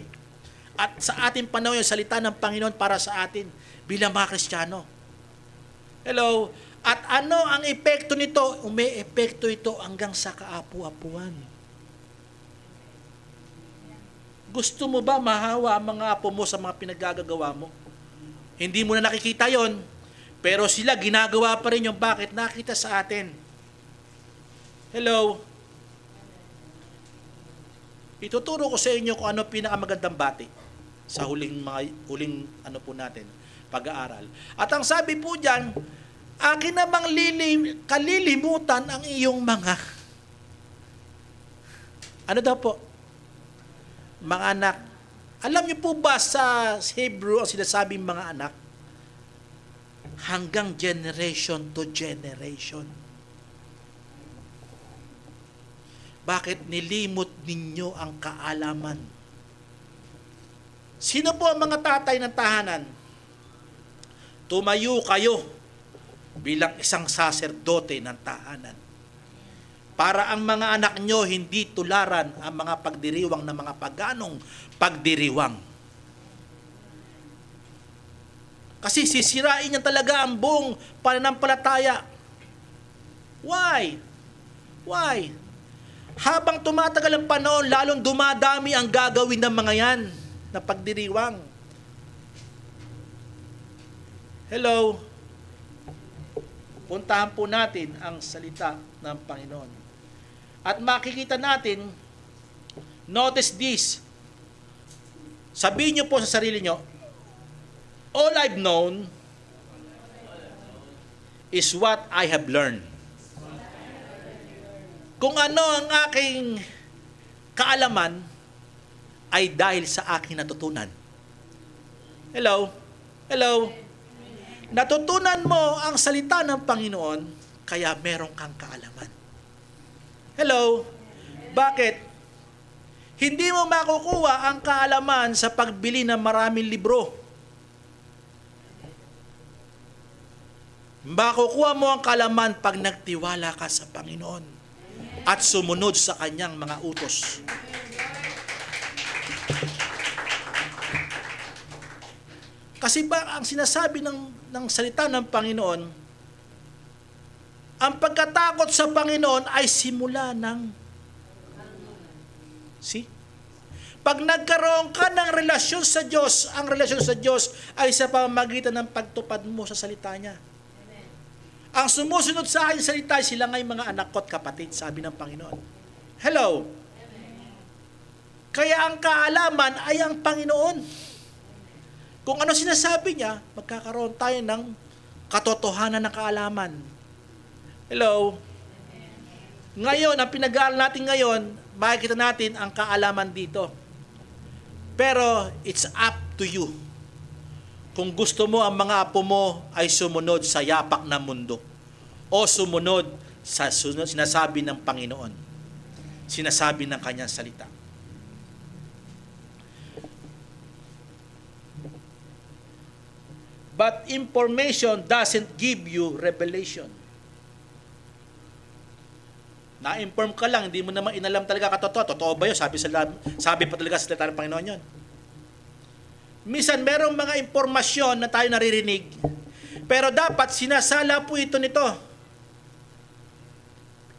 Speaker 3: At sa ating panahon, yung salita ng Panginoon para sa atin bilang mga Kristiyano. Hello? At ano ang epekto nito? Epekto ito hanggang sa kaapu-apuan. Gusto mo ba mahawa ang mga apo mo sa mga pinagagagawa mo? Hindi mo na nakikita yon, pero sila ginagawa pa rin yung bakit nakita sa atin. Hello? Ituturo ko sa inyo kung ano pinakamagandang bati sa huling po natin, pag-aaral. At ang sabi po diyan, akin namang kalilimutan ang iyong mga mga anak. Alam niyo po ba sa Hebrew ang sinasabing mga anak? Hanggang generation to generation. Bakit nilimot ninyo ang kaalaman? Sino po ang mga tatay ng tahanan? Tumayo kayo bilang isang saserdote ng tahanan. Para ang mga anak nyo hindi tularan ang mga pagdiriwang ng mga paganong pagdiriwang. Kasi sisirain niya talaga ang buong pananampalataya. Why? Why? Habang tumatagal ang panahon, lalong dumadami ang gagawin ng mga yan na pagdiriwang. Hello? Puntahan po natin ang salita ng Panginoon. At makikita natin, notice this. Sabihin niyo po sa sarili niyo, all I've known is what I have learned. Kung ano ang aking kaalaman ay dahil sa aking natutunan. Hello? Hello? Natutunan mo ang salita ng Panginoon, kaya meron kang kaalaman. Hello? Bakit? Hindi mo makukuha ang kaalaman sa pagbili ng maraming libro. Makukuha mo ang kaalaman pag nagtiwala ka sa Panginoon at sumunod sa kanyang mga utos. Kasi ba ang sinasabi ng salita ng Panginoon, ang pagkatakot sa Panginoon ay simula ng pag nagkaroon ka ng relasyon sa Diyos, ang relasyon sa Diyos ay sa pamamagitan ng pagtupad mo sa salita niya. Ang sumusunod sa aking salita, sila ngay mga anak ko at kapatid, sabi ng Panginoon. Hello? Kaya ang kaalaman ay ang Panginoon. Kung ano sinasabi niya, magkakaroon tayo ng katotohanan ng kaalaman. Hello? Ngayon, ang pinag-aaral natin ngayon, makikita natin ang kaalaman dito. Pero, it's up to you. Kung gusto mo ang mga apo mo ay sumunod sa yapak na mundo o sumunod sa sinasabi ng Panginoon, sinasabi ng kanyang salita. But information doesn't give you revelation. Na-inform ka lang, hindi mo naman inalam talaga katotoo. Totoo ba yun? Sabi pa talaga sa salita ng Panginoon yun. Minsan, merong mga impormasyon na tayo naririnig, pero dapat sinasala po ito nito.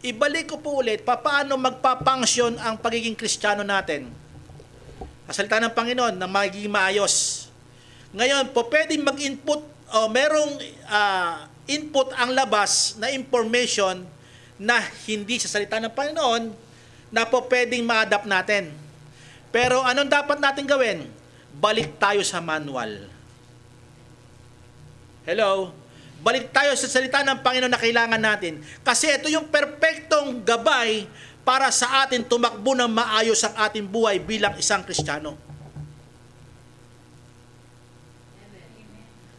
Speaker 3: Ibalik ko po ulit, paano magpapunction ang pagiging Kristiyano natin. Sa salita ng Panginoon, na magiging maayos. Ngayon, po pwedeng mag-input, o merong input ang labas na information na hindi sa salita ng Panginoon na po pwedeng ma-adapt natin. Pero anong dapat natin gawin? Balik tayo sa manual. Hello? Balik tayo sa salita ng Panginoon na kailangan natin. Kasi ito yung perpektong gabay para sa atin tumakbo ng maayos ang ating buhay bilang isang Kristiyano.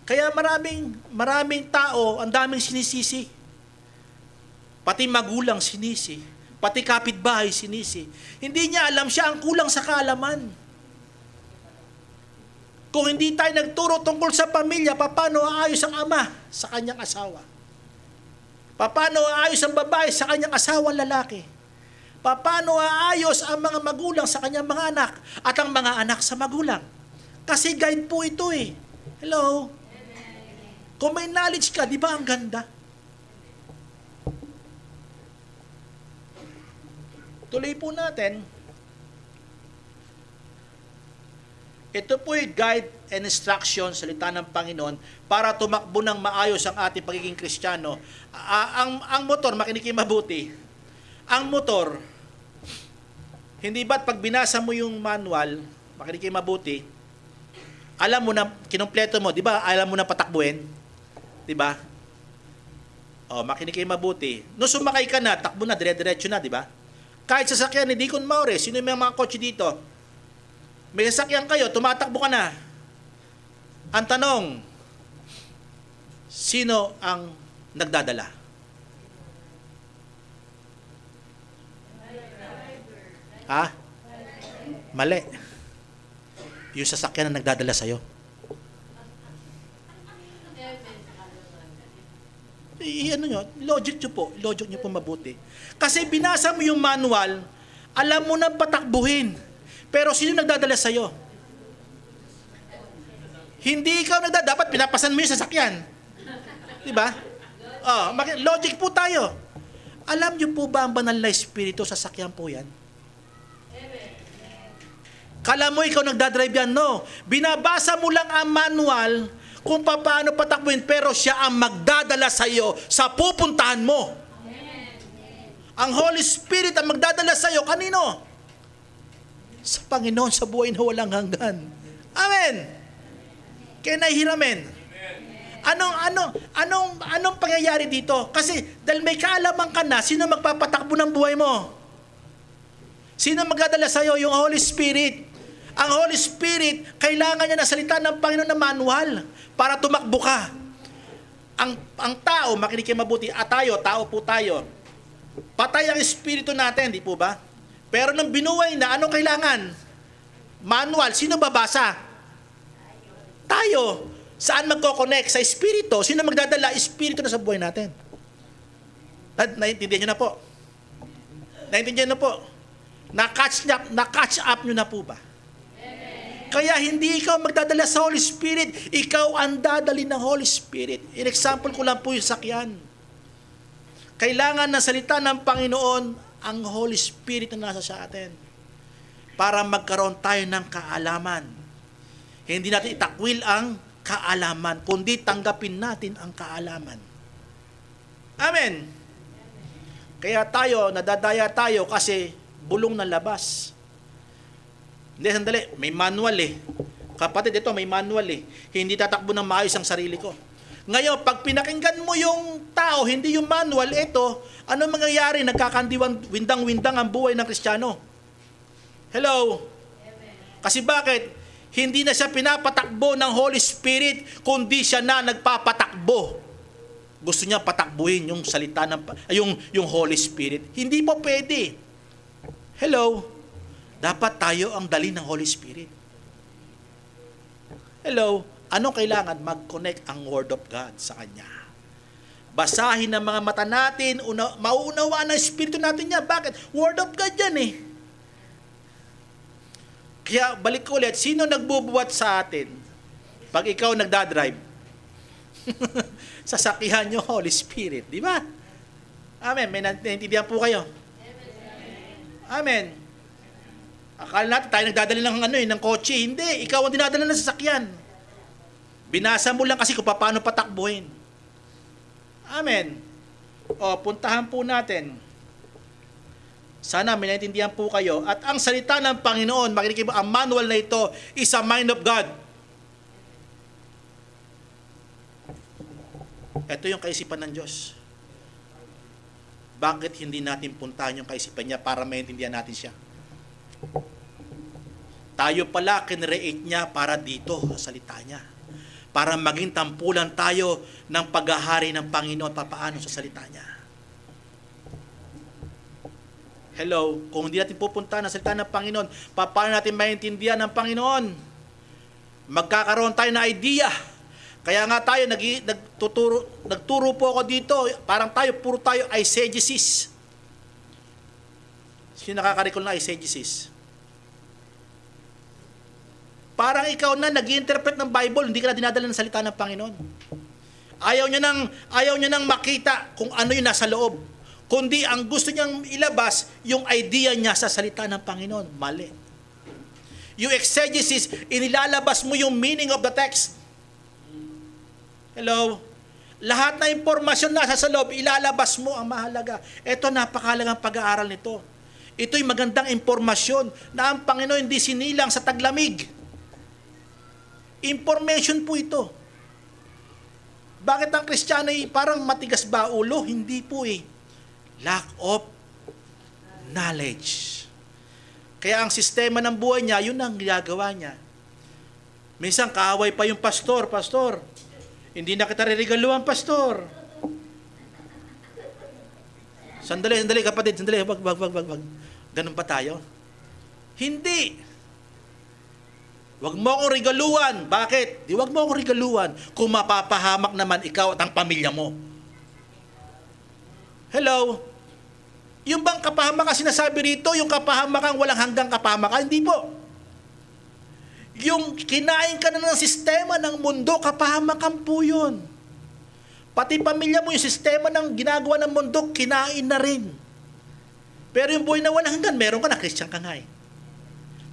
Speaker 3: Kaya maraming tao, ang daming sinisisi. Pati magulang sinisi. Pati kapitbahay sinisi. Hindi niya alam, siya ang kulang sa kaalaman. Kung hindi tayo nagturo tungkol sa pamilya, paano aayos ang ama sa kanyang asawa? Paano aayos ang babae sa kanyang asawang lalaki? Paano aayos ang mga magulang sa kanyang mga anak at ang mga anak sa magulang? Kasi guide po ito eh. Hello? Kung may knowledge ka, di ba ang ganda? Tuloy po natin. Ito po yung guide and instruction, salita ng Panginoon, para tumakbo ng maayos ang ating pagiging Kristiyano. Ang motor, makinig kayo mabuti. Ang motor, hindi ba't pag binasa mo yung manual, makinig kayo mabuti, alam mo na, kinumpleto mo, di ba, alam mo na patakbuhin? Di ba? O, makinig kayo mabuti. Nung sumakay ka na, takbo na, dire-diretso na, di ba? Kahit sasakyan ni Deacon Maure, sino yung mga kotse dito? May sasakyan kayo, tumatakbo ka na. Ang tanong, sino ang nagdadala? Ha? Mali. Yung sasakyan na nagdadala sa'yo. Ano nyo, logic nyo po mabuti. Kasi binasa mo yung manual, alam mo na patakbuhin. Pero sino nagdadala sa'yo? Hindi ikaw dapat pinapasan mo yung sasakyan. Diba? Logic po tayo. Alam nyo po ba ang banal na espiritu sa sasakyan po yan? Kala mo ikaw nagdadrive yan? No. Binabasa mo lang ang manual kung paano patakbuhin, pero siya ang magdadala sa iyo sa pupuntahan mo. Ang Holy Spirit ang magdadala sa iyo, kanino? Sa Panginoon, sa buhay na walang hanggan. Amen. Can I hear amen? Anong pangyayari dito? Kasi dahil may kaalaman ka na, sino magpapatakbo ng buhay mo? Sino magdadala sa iyo? Yung Holy Spirit. Ang Holy Spirit, kailangan niya na salita ng Panginoon na manual para tumakbo ka. Ang tao, makinig kayo mabuti, tao po tayo. Patay ang espiritu natin, di po ba? Pero nung binuhay na, anong kailangan? Manual. Sino babasa? Tayo. Saan magkoconnect? Sa espiritu. Sino magdadala? Espiritu na sa buhay natin. Naintindihan nyo na po? Naintindihan nyo po? Na-catch up nyo na po ba? Kaya hindi ikaw magdadala sa Holy Spirit, ikaw ang dadali ng Holy Spirit. In example ko lang po yung sakyan. Kailangan na salita ng Panginoon ang Holy Spirit na nasa sa atin para magkaroon tayo ng kaalaman. Hindi natin itakwil ang kaalaman, kundi tanggapin natin ang kaalaman. Amen. Kaya nadadaya tayo kasi bulong na labas. Hindi, sandali. May manual eh. Kapatid, ito may manual eh. Hindi tatakbo ng maayos ang sarili ko. Ngayon, pag pinakinggan mo yung tao, hindi yung manual, ito, ano mangyayari? Nagkakandiwang windang-windang ang buhay ng Kristiyano. Hello? Kasi bakit? Hindi na siya pinapatakbo ng Holy Spirit, kundi siya na nagpapatakbo. Gusto niya patakbuhin yung salita yung Holy Spirit. Hindi po pwede. Hello? Dapat tayo ang dali ng Holy Spirit. Hello? Anong kailangan? Mag-connect ang Word of God sa Kanya. Basahin ng mga mata natin, mauunawaan ang Espiritu natin niya. Bakit? Word of God yan eh. Kaya balik ko ulit, sino nagbubuhat sa atin? Pag ikaw nagdadrive, sasakihan nyo Holy Spirit. Di ba? Amen. May naintindihan po kayo. Amen. Akala natin tayo nagdadala ng kotse. Hindi, ikaw ang dinadala ng sasakyan. Binasa mo lang kasi kung paano patakbuhin. Amen. O, puntahan po natin. Sana may naintindihan po kayo. At ang salita ng Panginoon, makinig mo, ang manual na ito is a mind of God. Ito yung kaisipan ng Diyos. Bakit hindi natin puntahan yung kaisipan niya para maintindihan natin siya? Tayo pala kinreate niya para dito sa salita niya. Para maging tampulan tayo ng paghahari ng Panginoon papaano sa salita niya. Hello, kung hindi natin pupunta ng salita ng Panginoon, paano natin maintindihan ng Panginoon? Magkakaroon tayo ng idea. Kaya nga tayo, nagturo po ako dito, parang puro tayo eisegesis. Sino nakaka-recall na eisegesis? Parang ikaw na nag-i-interpret ng Bible, hindi ka na dinadala ng salita ng Panginoon. Ayaw niya nang makita kung ano yung nasa loob. Kundi ang gusto niyang ilabas, yung idea niya sa salita ng Panginoon. Mali. Yung exegesis, inilalabas mo yung meaning of the text. Hello? Lahat na impormasyon nasa sa loob, ilalabas mo ang mahalaga. Ito, napakahalagang pag-aaral nito. Ito'y magandang impormasyon na ang Panginoon hindi sinilang sa taglamig. Information po ito. Bakit ang Kristiyano ay parang matigas ba ulo? Hindi po eh. Lack of knowledge. Kaya ang sistema ng buhay niya, yun ang ginagawa niya. Minsan kaaway pa yung pastor, hindi na kita re-regaluhan, pastor. Sandali kapatid, wag. Ganun pa tayo? Hindi. Wag mo akong regaluhan. Bakit? Di wag mo akong regaluhan kung mapapahamak naman ikaw at ang pamilya mo. Hello? Yung bang kapahamakan sinasabi rito, yung kapahamakan walang hanggang kapahamakan? Hindi po. Yung kinain ka na ng sistema ng mundo, kapahamakan po yun. Pati pamilya mo, yung sistema ng ginagawa ng mundo, kinain na rin. Pero yung buhay na walang hanggan, meron ka na, Christian ka nga eh.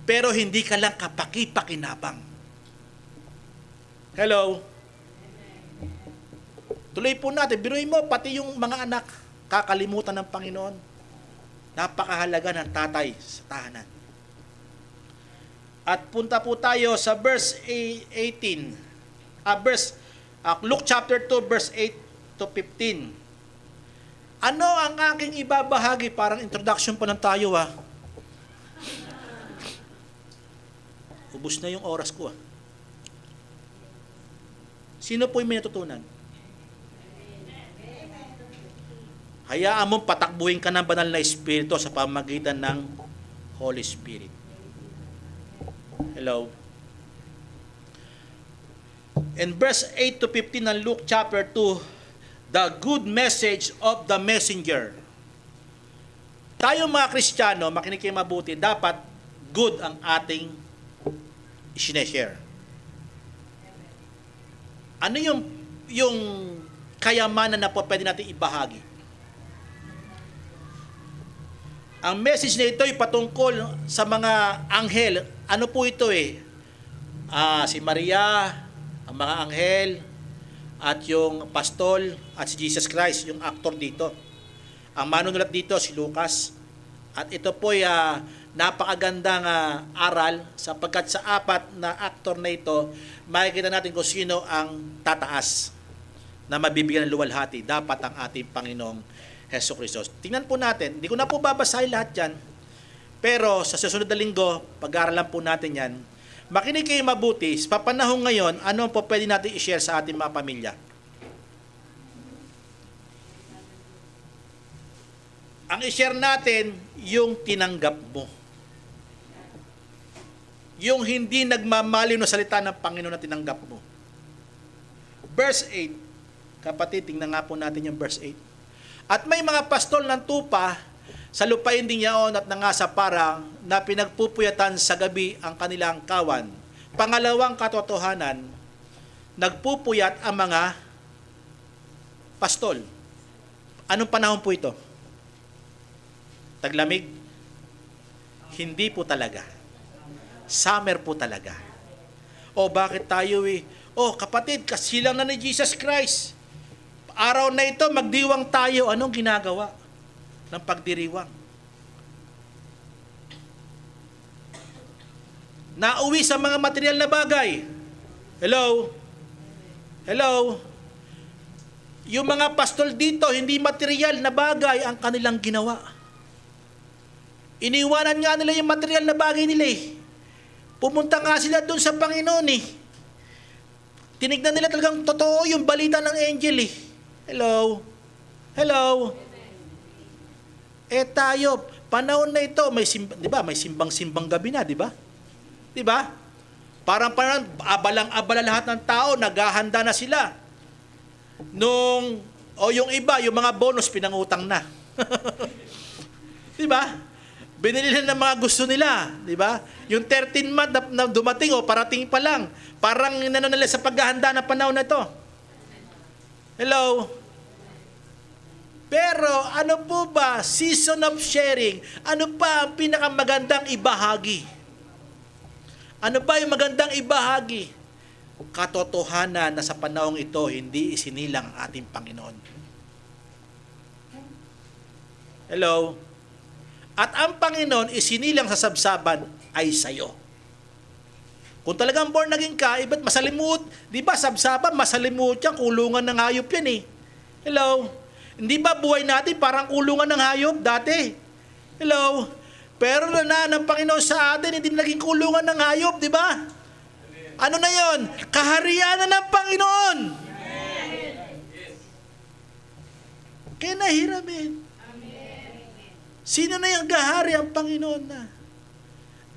Speaker 3: Pero hindi ka lang kapaki-pakinabang. Hello? Tuloy po natin, biruin mo, pati yung mga anak, kakalimutan ng Panginoon. Napakahalaga ng tatay sa tahanan. At punta po tayo sa verse 18. Luke chapter 2, verse 8 to 15. Ano ang aking ibabahagi? Parang introduction pa lang tayo ha. Ubus na yung oras ko ha. Sino po yung may natutunan? Hayaan mong patakbuhin ka ng banal na Espiritu sa pamamagitan ng Holy Spirit. Hello? In verse 8 to 15 ng Luke chapter 2, the good message of the messenger. Tayo mga Kristiyano, makinig kayo mabuti, dapat good ang ating i-share. Ano yung kayamanan na po pwede natin ibahagi? Ang message na ito ay patungkol sa mga anghel. Ano po ito eh? Si Maria, ang mga anghel, at yung pastol, at si Jesus Christ, yung actor dito. Ang manunulat dito, si Lucas. At ito po ay napakagandang aral sapagkat sa apat na actor na ito, makikita natin kung sino ang tataas na mabibigyan ng luwalhati. Dapat ang ating Panginoong Hesus Kristo. Tingnan po natin, hindi ko na po babasahin lahat yan, pero sa susunod na linggo, pag-aaralan po natin yan. Makinig kayo mabuti, sa papanahon ngayon, ano po pwede natin i-share sa ating mga pamilya? Ang i-share natin, yung tinanggap mo. Yung hindi nagmamaliw na salita ng Panginoon na tinanggap mo. Verse 8, kapatid, tingnan nga po natin yung verse 8. At may mga pastol ng tupa sa lupain din yaon at nangasa parang na pinagpupuyatan sa gabi ang kanilang kawan. Pangalawang katotohanan, nagpupuyat ang mga pastol. Anong panahon po ito? Taglamig? Hindi po talaga. Summer po talaga. O bakit tayo kapatid, kasilang na ni Jesus Christ. araw na ito, magdiwang tayo. Anong ginagawa ng pagdiriwang? Nauwi sa mga material na bagay. Hello? Hello? Yung mga pastol dito, hindi material na bagay ang kanilang ginawa. Iniwanan nga nila yung material na bagay nila eh. Pumunta nga sila doon sa Panginoon eh. Tinignan nila talagang totoo yung balita ng angel eh. Hello? Hello? Tayo, panahon na ito, di ba, may simbang-simbang gabi na, di ba? Di ba? Parang abalang-abala lahat ng tao, naghahanda na sila. Yung iba, yung mga bonus, pinangutang na. Di ba? Binili nila ng mga gusto nila, di ba? Yung 13 month na dumating parating pa lang. Parang nila sa paghahanda na panahon na to. Hello? Pero ano po ba, season of sharing, ano pa ang pinakamagandang ibahagi? Ano ba yung magandang ibahagi? Katotohanan na sa panahong ito, hindi isinilang ang ating Panginoon. Hello? At ang Panginoon isinilang sa sabsaban ay sayo. Kung talagang born naging ka, ba't masalimuot? Di ba sabsaban, masalimuot yan, kulungan ng hayop yan eh. Hello? Hindi ba buhay natin parang kulungan ng hayop dati? Hello? Pero na ng Panginoon sa atin, hindi naging kulungan ng hayop, di ba? Ano na yon? Kaharian na ng Panginoon. Kaya nahiramin. Sino na yung gahari? Ang Panginoon na.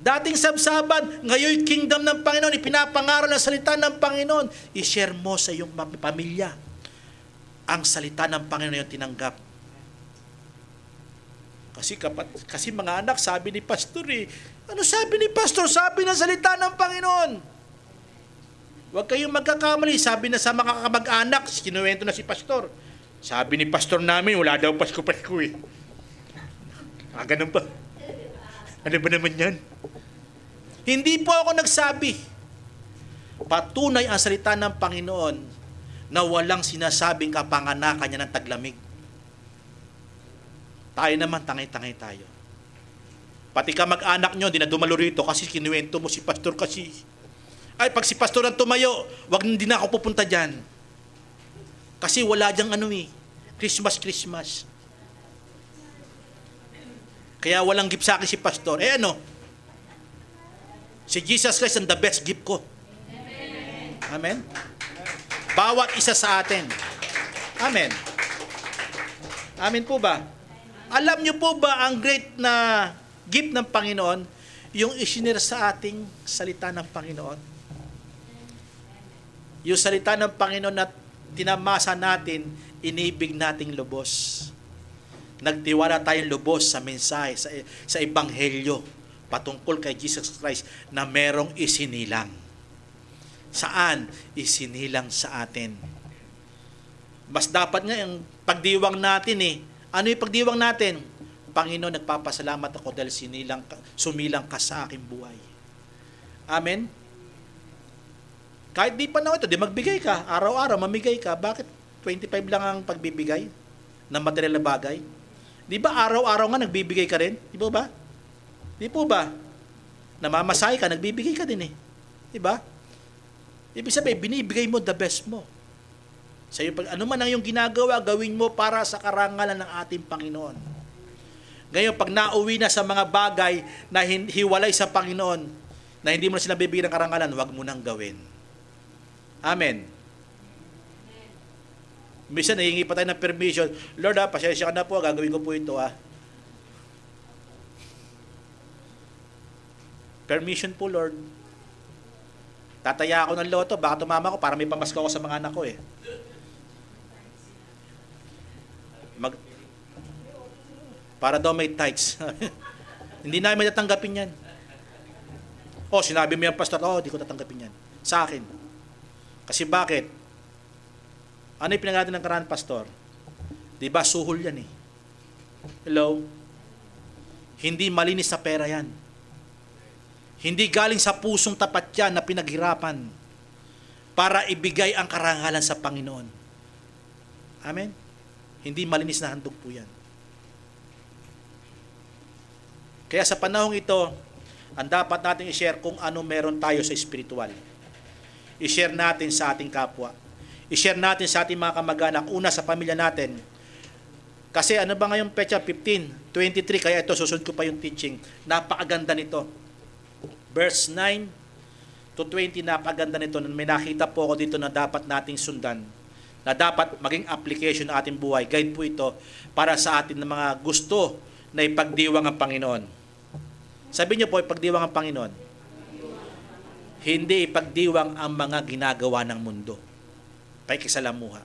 Speaker 3: Dating sabsaban, ngayon kingdom ng Panginoon, ipinapangaral ang salita ng Panginoon. I-share mo sa iyong pamilya ang salita ng Panginoon yung tinanggap. Kasi mga anak, sabi ni Pastor eh. Ano sabi ni Pastor? Sabi ng salita ng Panginoon. Huwag kayong magkakamali. Sabi na sa mga kamag-anak, kinuwento na si Pastor. Sabi ni Pastor namin, wala daw Pasko-Pasko eh. Ganun ba? Ano ba naman yan? Hindi po ako nagsabi. Patunay ang salita ng Panginoon na walang sinasabing kapanganakan niya ng taglamig. Tayo naman, tangay-tangay tayo. Pati ka mag-anak nyo, di na dumalo rito kasi kinuwento mo si Pastor kasi. Ay, pag si Pastor ang tumayo, hindi na ako pupunta dyan. Kasi wala dyang Christmas. Kaya walang gift sa akin si Pastor. Ano? Si Jesus Christ ang the best gift ko. Amen? Bawat isa sa atin. Amen. Amen po ba? Alam niyo po ba ang great na gift ng Panginoon? Yung isinir sa ating salita ng Panginoon. Yung salita ng Panginoon na tinamasa natin, inibig nating lubos. Nagtiwala tayong lubos sa mensahe, sa ebanghelyo patungkol kay Jesus Christ na merong isinilang. Saan? Isinilang sa atin. Mas dapat nga yung pagdiwang natin eh. Ano yung pagdiwang natin? Panginoon, nagpapasalamat ako dahil sumilang ka sa aking buhay. Amen? Kahit di pa na ito, di magbigay ka. Araw-araw, mamigay ka. Bakit 25 lang ang pagbibigay ng material na bagay? Di ba araw-araw nga nagbibigay ka rin? Di po ba? Di po ba? Namamasahe ka, nagbibigay ka din eh. Di ba? Ibig sabihin, binibigay mo the best mo. Sa iyo, ano man ang iyong ginagawa, gawin mo para sa karangalan ng ating Panginoon. Ngayon, pag nauwi na sa mga bagay na hiwalay sa Panginoon, na hindi mo na sila bibigyan ng karangalan, huwag mo nang gawin. Amen. Minsan, nahingi pa tayo ng permission. Lord, pasensya ka na po, gagawin ko po ito. Permission po, Lord. Tataya ako ng loto, baka tumama ko para may pamasko ako sa mga anak ko eh. Para daw may tithes. Hindi namin tatanggapin yan. Sinabi mo yan, Pastor, di ko tatanggapin yan. Sa akin. Kasi bakit? Ano yung pinag-atin ng karaan, Pastor? Diba, suhol yan eh. Hello? Hindi malinis sa pera yan. Hindi galing sa pusong tapat yan na pinaghirapan para ibigay ang karangalan sa Panginoon. Amen? Hindi malinis na handog po yan. Kaya sa panahong ito, ang dapat natin i-share kung ano meron tayo sa spiritual. I-share natin sa ating kapwa. I-share natin sa ating mga kamag-anak. Una, sa pamilya natin. Kasi ano ba ngayong petsa? 15, 23, kaya ito, susunod ko pa yung teaching. Napakaganda nito. Verse 9 to 20, napakaganda nito. May nakita po ako dito na dapat nating sundan. Na dapat maging application ng ating buhay. Guide po ito para sa atin na mga gusto na ipagdiwang ang Panginoon. Sabi niyo po, ipagdiwang ang Panginoon. Hindi ipagdiwang ang mga ginagawa ng mundo. Paikisalamuha.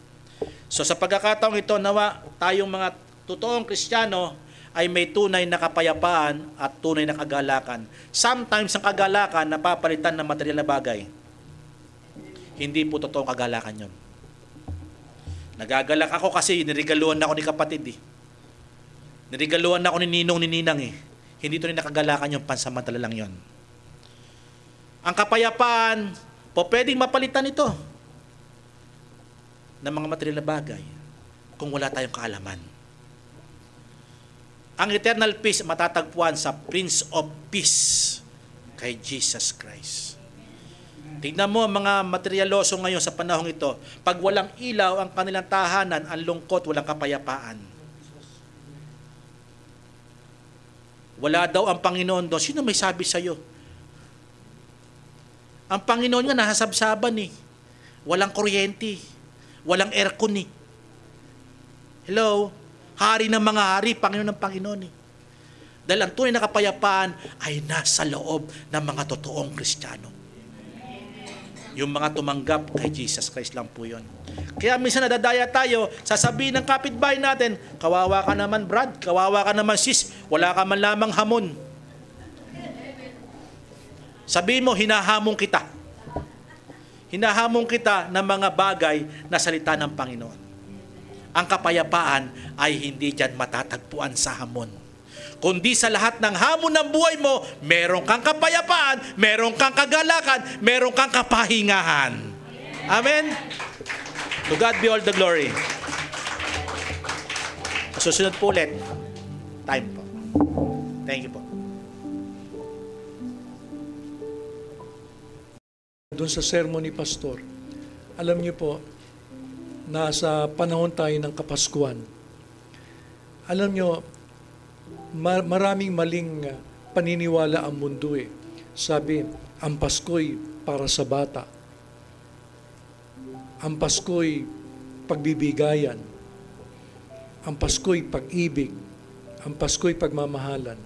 Speaker 3: So sa pagkakataong ito, nawa tayong mga totoong Kristiyano ay may tunay na kapayapaan at tunay na kagalakan. Sometimes ang kagalakan napapalitan ng material na bagay. Hindi po totoong kagalakan yon. Nagagalak ako kasi nirigaluhan ako ni kapatid eh. Nirigaluhan ako ni Ninong ni Ninang eh. Hindi tunay na kagalakan yung pansamantala lang yon. Ang kapayapaan po pwedeng mapalitan ito ng mga material na bagay kung wala tayong kaalaman. Ang eternal peace matatagpuan sa Prince of Peace, kay Jesus Christ. Tignan mo ang mga materyaloso ngayon sa panahong ito. Pag walang ilaw ang kanilang tahanan, ang lungkot, walang kapayapaan. Wala daw ang Panginoon doon. Sino may sabi sa'yo? Ang Panginoon nga nasasabsaban eh. Walang kuryente. Walang aircon eh. Hello? Hari ng mga hari, Panginoon ng Panginoon eh. Dahil ang tunay na kapayapaan ay nasa loob ng mga totoong Kristiyano. Yung mga tumanggap kay Jesus Christ lang po yun. Kaya minsan nadadaya tayo, sasabihin ng kapitbahay natin, kawawa ka naman Brad, kawawa ka naman sis, wala ka man lamang hamon. Sabihin mo, hinahamon kita. Hinahamon kita ng mga bagay na salita ng Panginoon. Ang kapayapaan ay hindi dyan matatagpuan sa hamon. Kundi sa lahat ng hamon ng buhay mo, meron kang kapayapaan, meron kang kagalakan, meron kang kapahingahan. Amen? To God be all the glory. Susunod po ulit. Time po. Thank you po.
Speaker 4: Doon sa sermon ni Pastor, alam niyo po, nasa panahon tayo ng Kapaskuhan. Alam niyo, maraming maling paniniwala ang mundo eh. Sabi, ang Pasko'y para sa bata. Ang Pasko'y pagbibigayan. Ang Pasko'y pag-ibig. Ang Pasko'y pagmamahalan.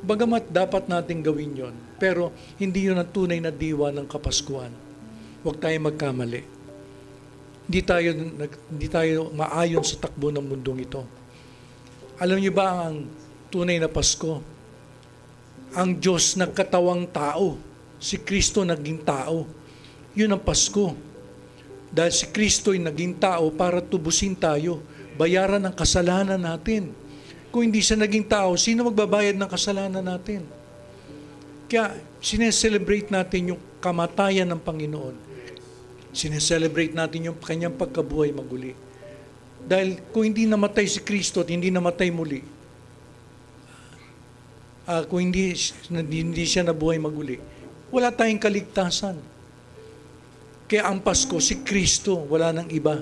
Speaker 4: Bagamat dapat natin gawin yon, pero hindi yun ang tunay na diwa ng Kapaskuhan. Huwag tayo magkamali. Hindi tayo maayon sa takbo ng mundong ito. Alam niyo ba ang tunay na Pasko? Ang Diyos nagkatawang tao. Si Kristo naging tao. Yun ang Pasko. Dahil si Kristo'y naging tao para tubusin tayo, bayaran ang kasalanan natin. Kung hindi siya naging tao, sino magbabayad ng kasalanan natin? Kaya sineselebrate natin yung kamatayan ng Panginoon. Sineselebrate natin yung kanyang pagkabuhay maguli. Dahil kung hindi namatay si Kristo at hindi namatay muli, kung hindi siya nabuhay maguli, wala tayong kaligtasan. Kaya ang Pasko, si Kristo, wala nang iba.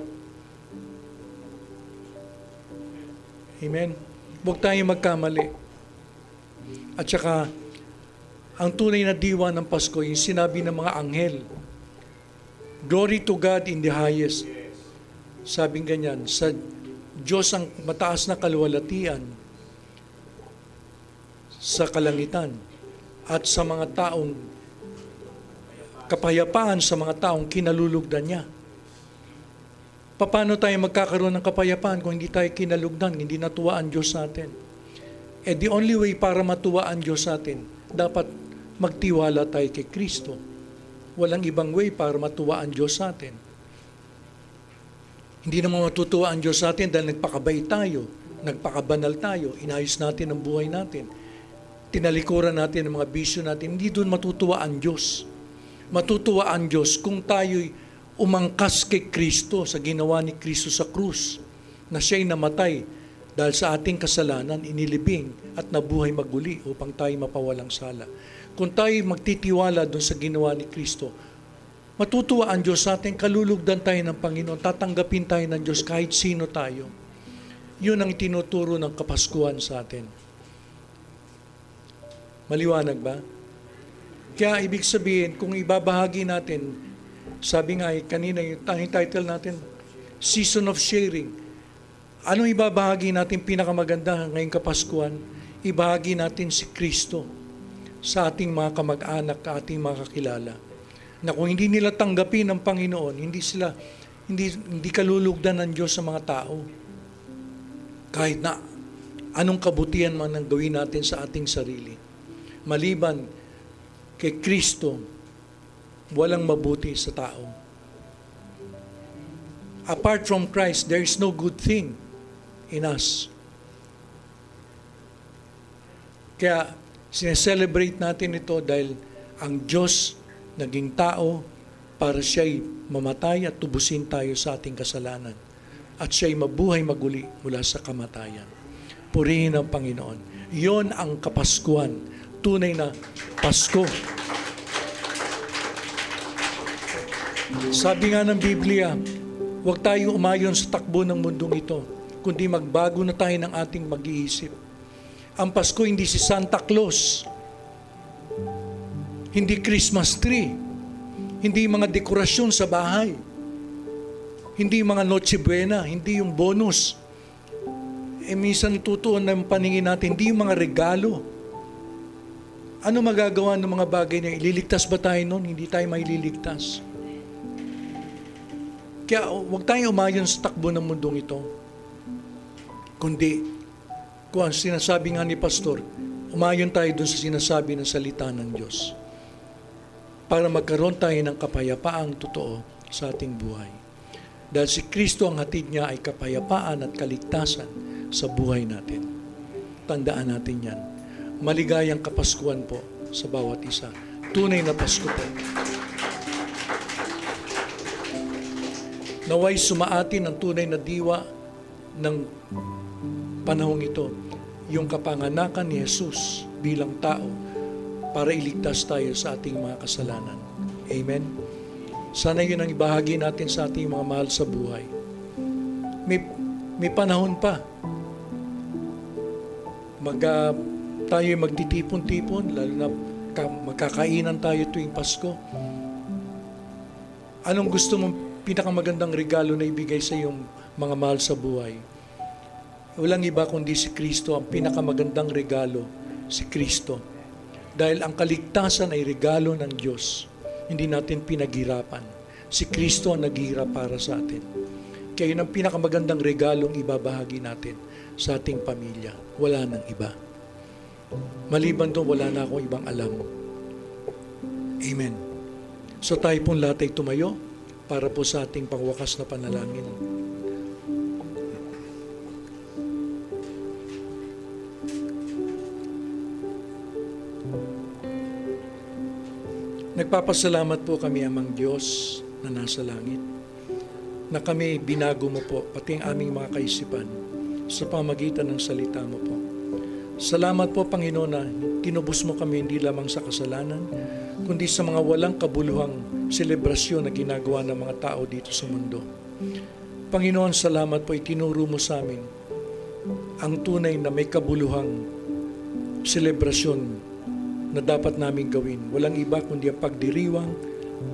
Speaker 4: Amen? Huwag tayong magkamali. At saka, ang tunay na diwa ng Pasko, yung sinabi ng mga anghel, glory to God in the highest. Sabing ganyan, sa Diyos ang mataas na kaluwalhatian sa kalangitan at sa mga taong kapayapaan sa mga taong kinalulugdan niya. Paano tayo magkakaroon ng kapayapaan kung hindi tayo kinalugdan, hindi natuwa ang Diyos sa atin? The only way para matuwa ang Diyos sa atin, dapat magtiwala tayo kay Kristo. Walang ibang way para matuwa ang Diyos sa atin. Hindi naman matutuwa ang Diyos sa atin dahil nagpakabay tayo, nagpakabanal tayo, inayos natin ang buhay natin, tinalikuran natin ang mga bisyo natin. Hindi doon matutuwa ang Diyos. Matutuwa ang Diyos kung tayo'y umangkas kay Kristo sa ginawa ni Kristo sa krus. na siya'y namatay dahil sa ating kasalanan, inilibing at nabuhay maguli upang tayo mapawalang sala. Kung tayo magtitiwala doon sa ginawa ni Kristo, matutuwa ang Diyos sa atin, kalulugdan tayo ng Panginoon, tatanggapin tayo ng Diyos kahit sino tayo. Yun ang tinuturo ng Kapaskuhan sa atin. Maliwanag ba? Kaya ibig sabihin, kung ibabahagi natin, sabi nga kanina yung title natin, Season of Sharing. Anong ibabahagi natin pinakamaganda ngayong Kapaskuhan? Ibahagi natin si Kristo sa ating mga kamag-anak, ating mga kakilala. Na kung hindi nila tanggapin ng Panginoon, hindi kalulugdan ng Diyos sa mga tao. Kahit na anong kabutihan man ang gawin natin sa ating sarili. Maliban kay Kristo, walang mabuti sa tao. Apart from Christ, there is no good thing in us. Kaya sineselebrate natin ito dahil ang Diyos naging tao para siya'y mamatay at tubusin tayo sa ating kasalanan. At siya'y mabuhay maguli mula sa kamatayan. Purihin ang Panginoon. Iyon ang Kapaskuhan. Tunay na Pasko. Sabi nga ng Biblia, huwag tayong umayon sa takbo ng mundong ito, kundi magbago na tayo ng ating mag-iisip. Ang Pasko hindi si Santa Claus, hindi Christmas tree, hindi mga dekorasyon sa bahay, hindi mga Noche Buena, hindi yung bonus. Minsan tutuon ng paningin natin, hindi yung mga regalo. Ano magagawa ng mga bagay na ililigtas ba tayo nun? Hindi tayo maililigtas. Kaya huwag tayong umayon sa takbo ng mundong ito. Kundi, kung ang sinasabi nga ni Pastor, umayon tayo dun sa sinasabi ng salita ng Diyos. Para magkaroon tayo ng kapayapaang totoo sa ating buhay. Dahil si Kristo ang hatid niya ay kapayapaan at kaligtasan sa buhay natin. Tandaan natin yan. Maligayang Kapaskuhan po sa bawat isa. Tunay na Pasko po. Naway sumaatin ang tunay na diwa ng panahong ito, yung kapanganakan ni Jesus bilang tao para iligtas tayo sa ating mga kasalanan. Amen? Sana yun ang ibahagi natin sa ating mga mahal sa buhay. May panahon pa. Tayo magtitipon-tipon, lalo na magkakainan tayo tuwing Pasko. Anong gusto mong pinakamagandang regalo na ibigay sa iyong mga mahal sa buhay? Walang iba kundi si Kristo, ang pinakamagandang regalo, si Kristo. Dahil ang kaligtasan ay regalo ng Diyos. Hindi natin pinaghirapan. Si Kristo ang naghihirap para sa atin. Kaya yun ang pinakamagandang regalong ibabahagi natin sa ating pamilya. Wala nang iba. Maliban doon, wala na akong ibang alam. Amen. So tayo pong lahat ay tumayo para po sa ating pangwakas na panalangin. Nagpapasalamat po kami, Amang Diyos na nasa langit, na kami binago mo po, pati ang aming mga kaisipan sa pamagitan ng salita mo po. Salamat po, Panginoon, na tinubos mo kami hindi lamang sa kasalanan, kundi sa mga walang kabuluhang selebrasyon na ginagawa ng mga tao dito sa mundo. Panginoon, salamat po, itinuro mo sa amin ang tunay na may kabuluhang selebrasyon na dapat namin gawin. Walang iba kundi ang pagdiriwang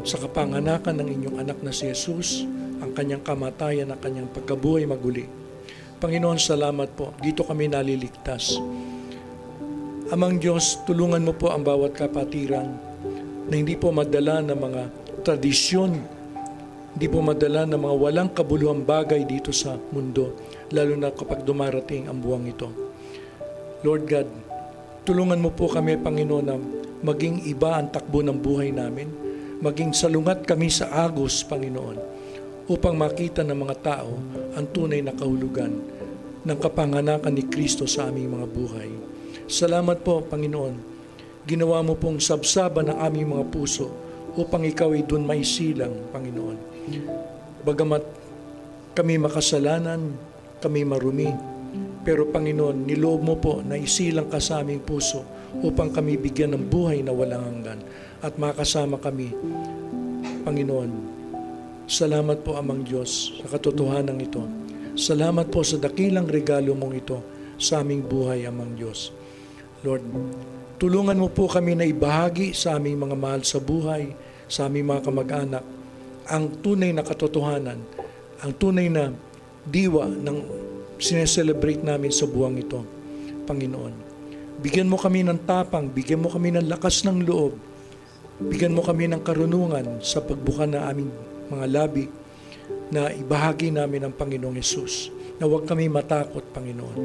Speaker 4: sa kapanganakan ng inyong anak na si Jesus, ang kanyang kamatayan, ang kanyang pagkabuhay maguli. Panginoon, salamat po. Dito kami naliligtas. Amang Diyos, tulungan mo po ang bawat kapatiran na hindi po madala ng mga tradisyon, hindi po madala ng mga walang kabuluhang bagay dito sa mundo, lalo na kapag dumarating ang buwang ito. Lord God, tulungan mo po kami, Panginoon, na maging iba ang takbo ng buhay namin, maging salungat kami sa agos, Panginoon, upang makita ng mga tao ang tunay na kahulugan ng kapanganakan ni Kristo sa aming mga buhay. Salamat po, Panginoon. Ginawa mo pong sabsaban ng aming mga puso upang ikaw ay doon maisilang, Panginoon. Bagamat kami makasalanan, kami marumi. Pero Panginoon, niloob mo po na isilang ka sa aming puso upang kami bigyan ng buhay na walang hanggan at makasama kami. Panginoon, salamat po Amang Diyos sa katotohanan ito. Salamat po sa dakilang regalo mong ito sa aming buhay, Amang Diyos. Lord, tulungan mo po kami na ibahagi sa aming mga mahal sa buhay, sa aming mga kamag-anak, ang tunay na katotohanan, ang tunay na diwa ng sineselebrate namin sa buwang ito, Panginoon. Bigyan mo kami ng tapang, bigyan mo kami ng lakas ng loob, bigyan mo kami ng karunungan sa pagbuka ng aming mga labi na ibahagi namin ang Panginoong Hesus, na huwag kami matakot, Panginoon.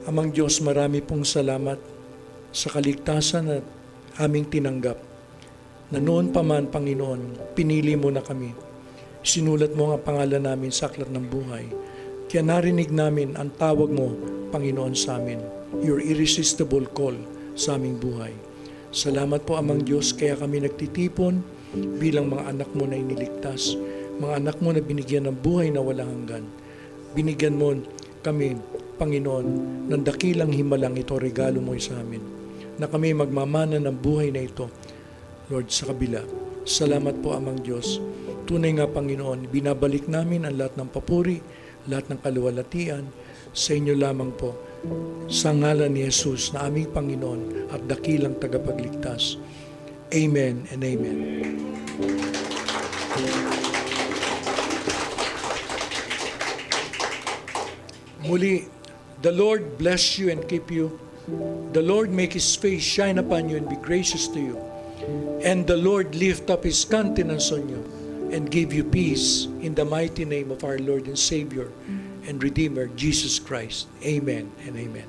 Speaker 4: Amang Diyos, marami pong salamat sa kaligtasan na aming tinanggap, na noon pa man, Panginoon, pinili mo na kami. Sinulat mo ang pangalan namin sa aklat ng buhay. Kaya narinig namin ang tawag mo, Panginoon, sa amin. Your irresistible call sa aming buhay. Salamat po, Amang Diyos, kaya kami nagtitipon bilang mga anak mo na iniligtas. Mga anak mo na binigyan ng buhay na walang hanggan. Binigyan mo kami, Panginoon, ng dakilang himalang ito, regalo mo sa amin. Na kami magmamana ng buhay na ito, Lord, sa kabila. Salamat po, Amang Diyos. Tunay nga, Panginoon, binabalik namin ang lahat ng papuri, lahat ng kaluwalhatian sa inyo lamang po, sa ngalan ni Jesus na aming Panginoon at dakilang tagapagligtas. Amen and amen. Muli, the Lord bless you and keep you. The Lord make His face shine upon you and be gracious to you. And the Lord lift up His countenance on you and give you peace in the mighty name of our Lord and Savior and Redeemer, Jesus Christ. Amen and amen.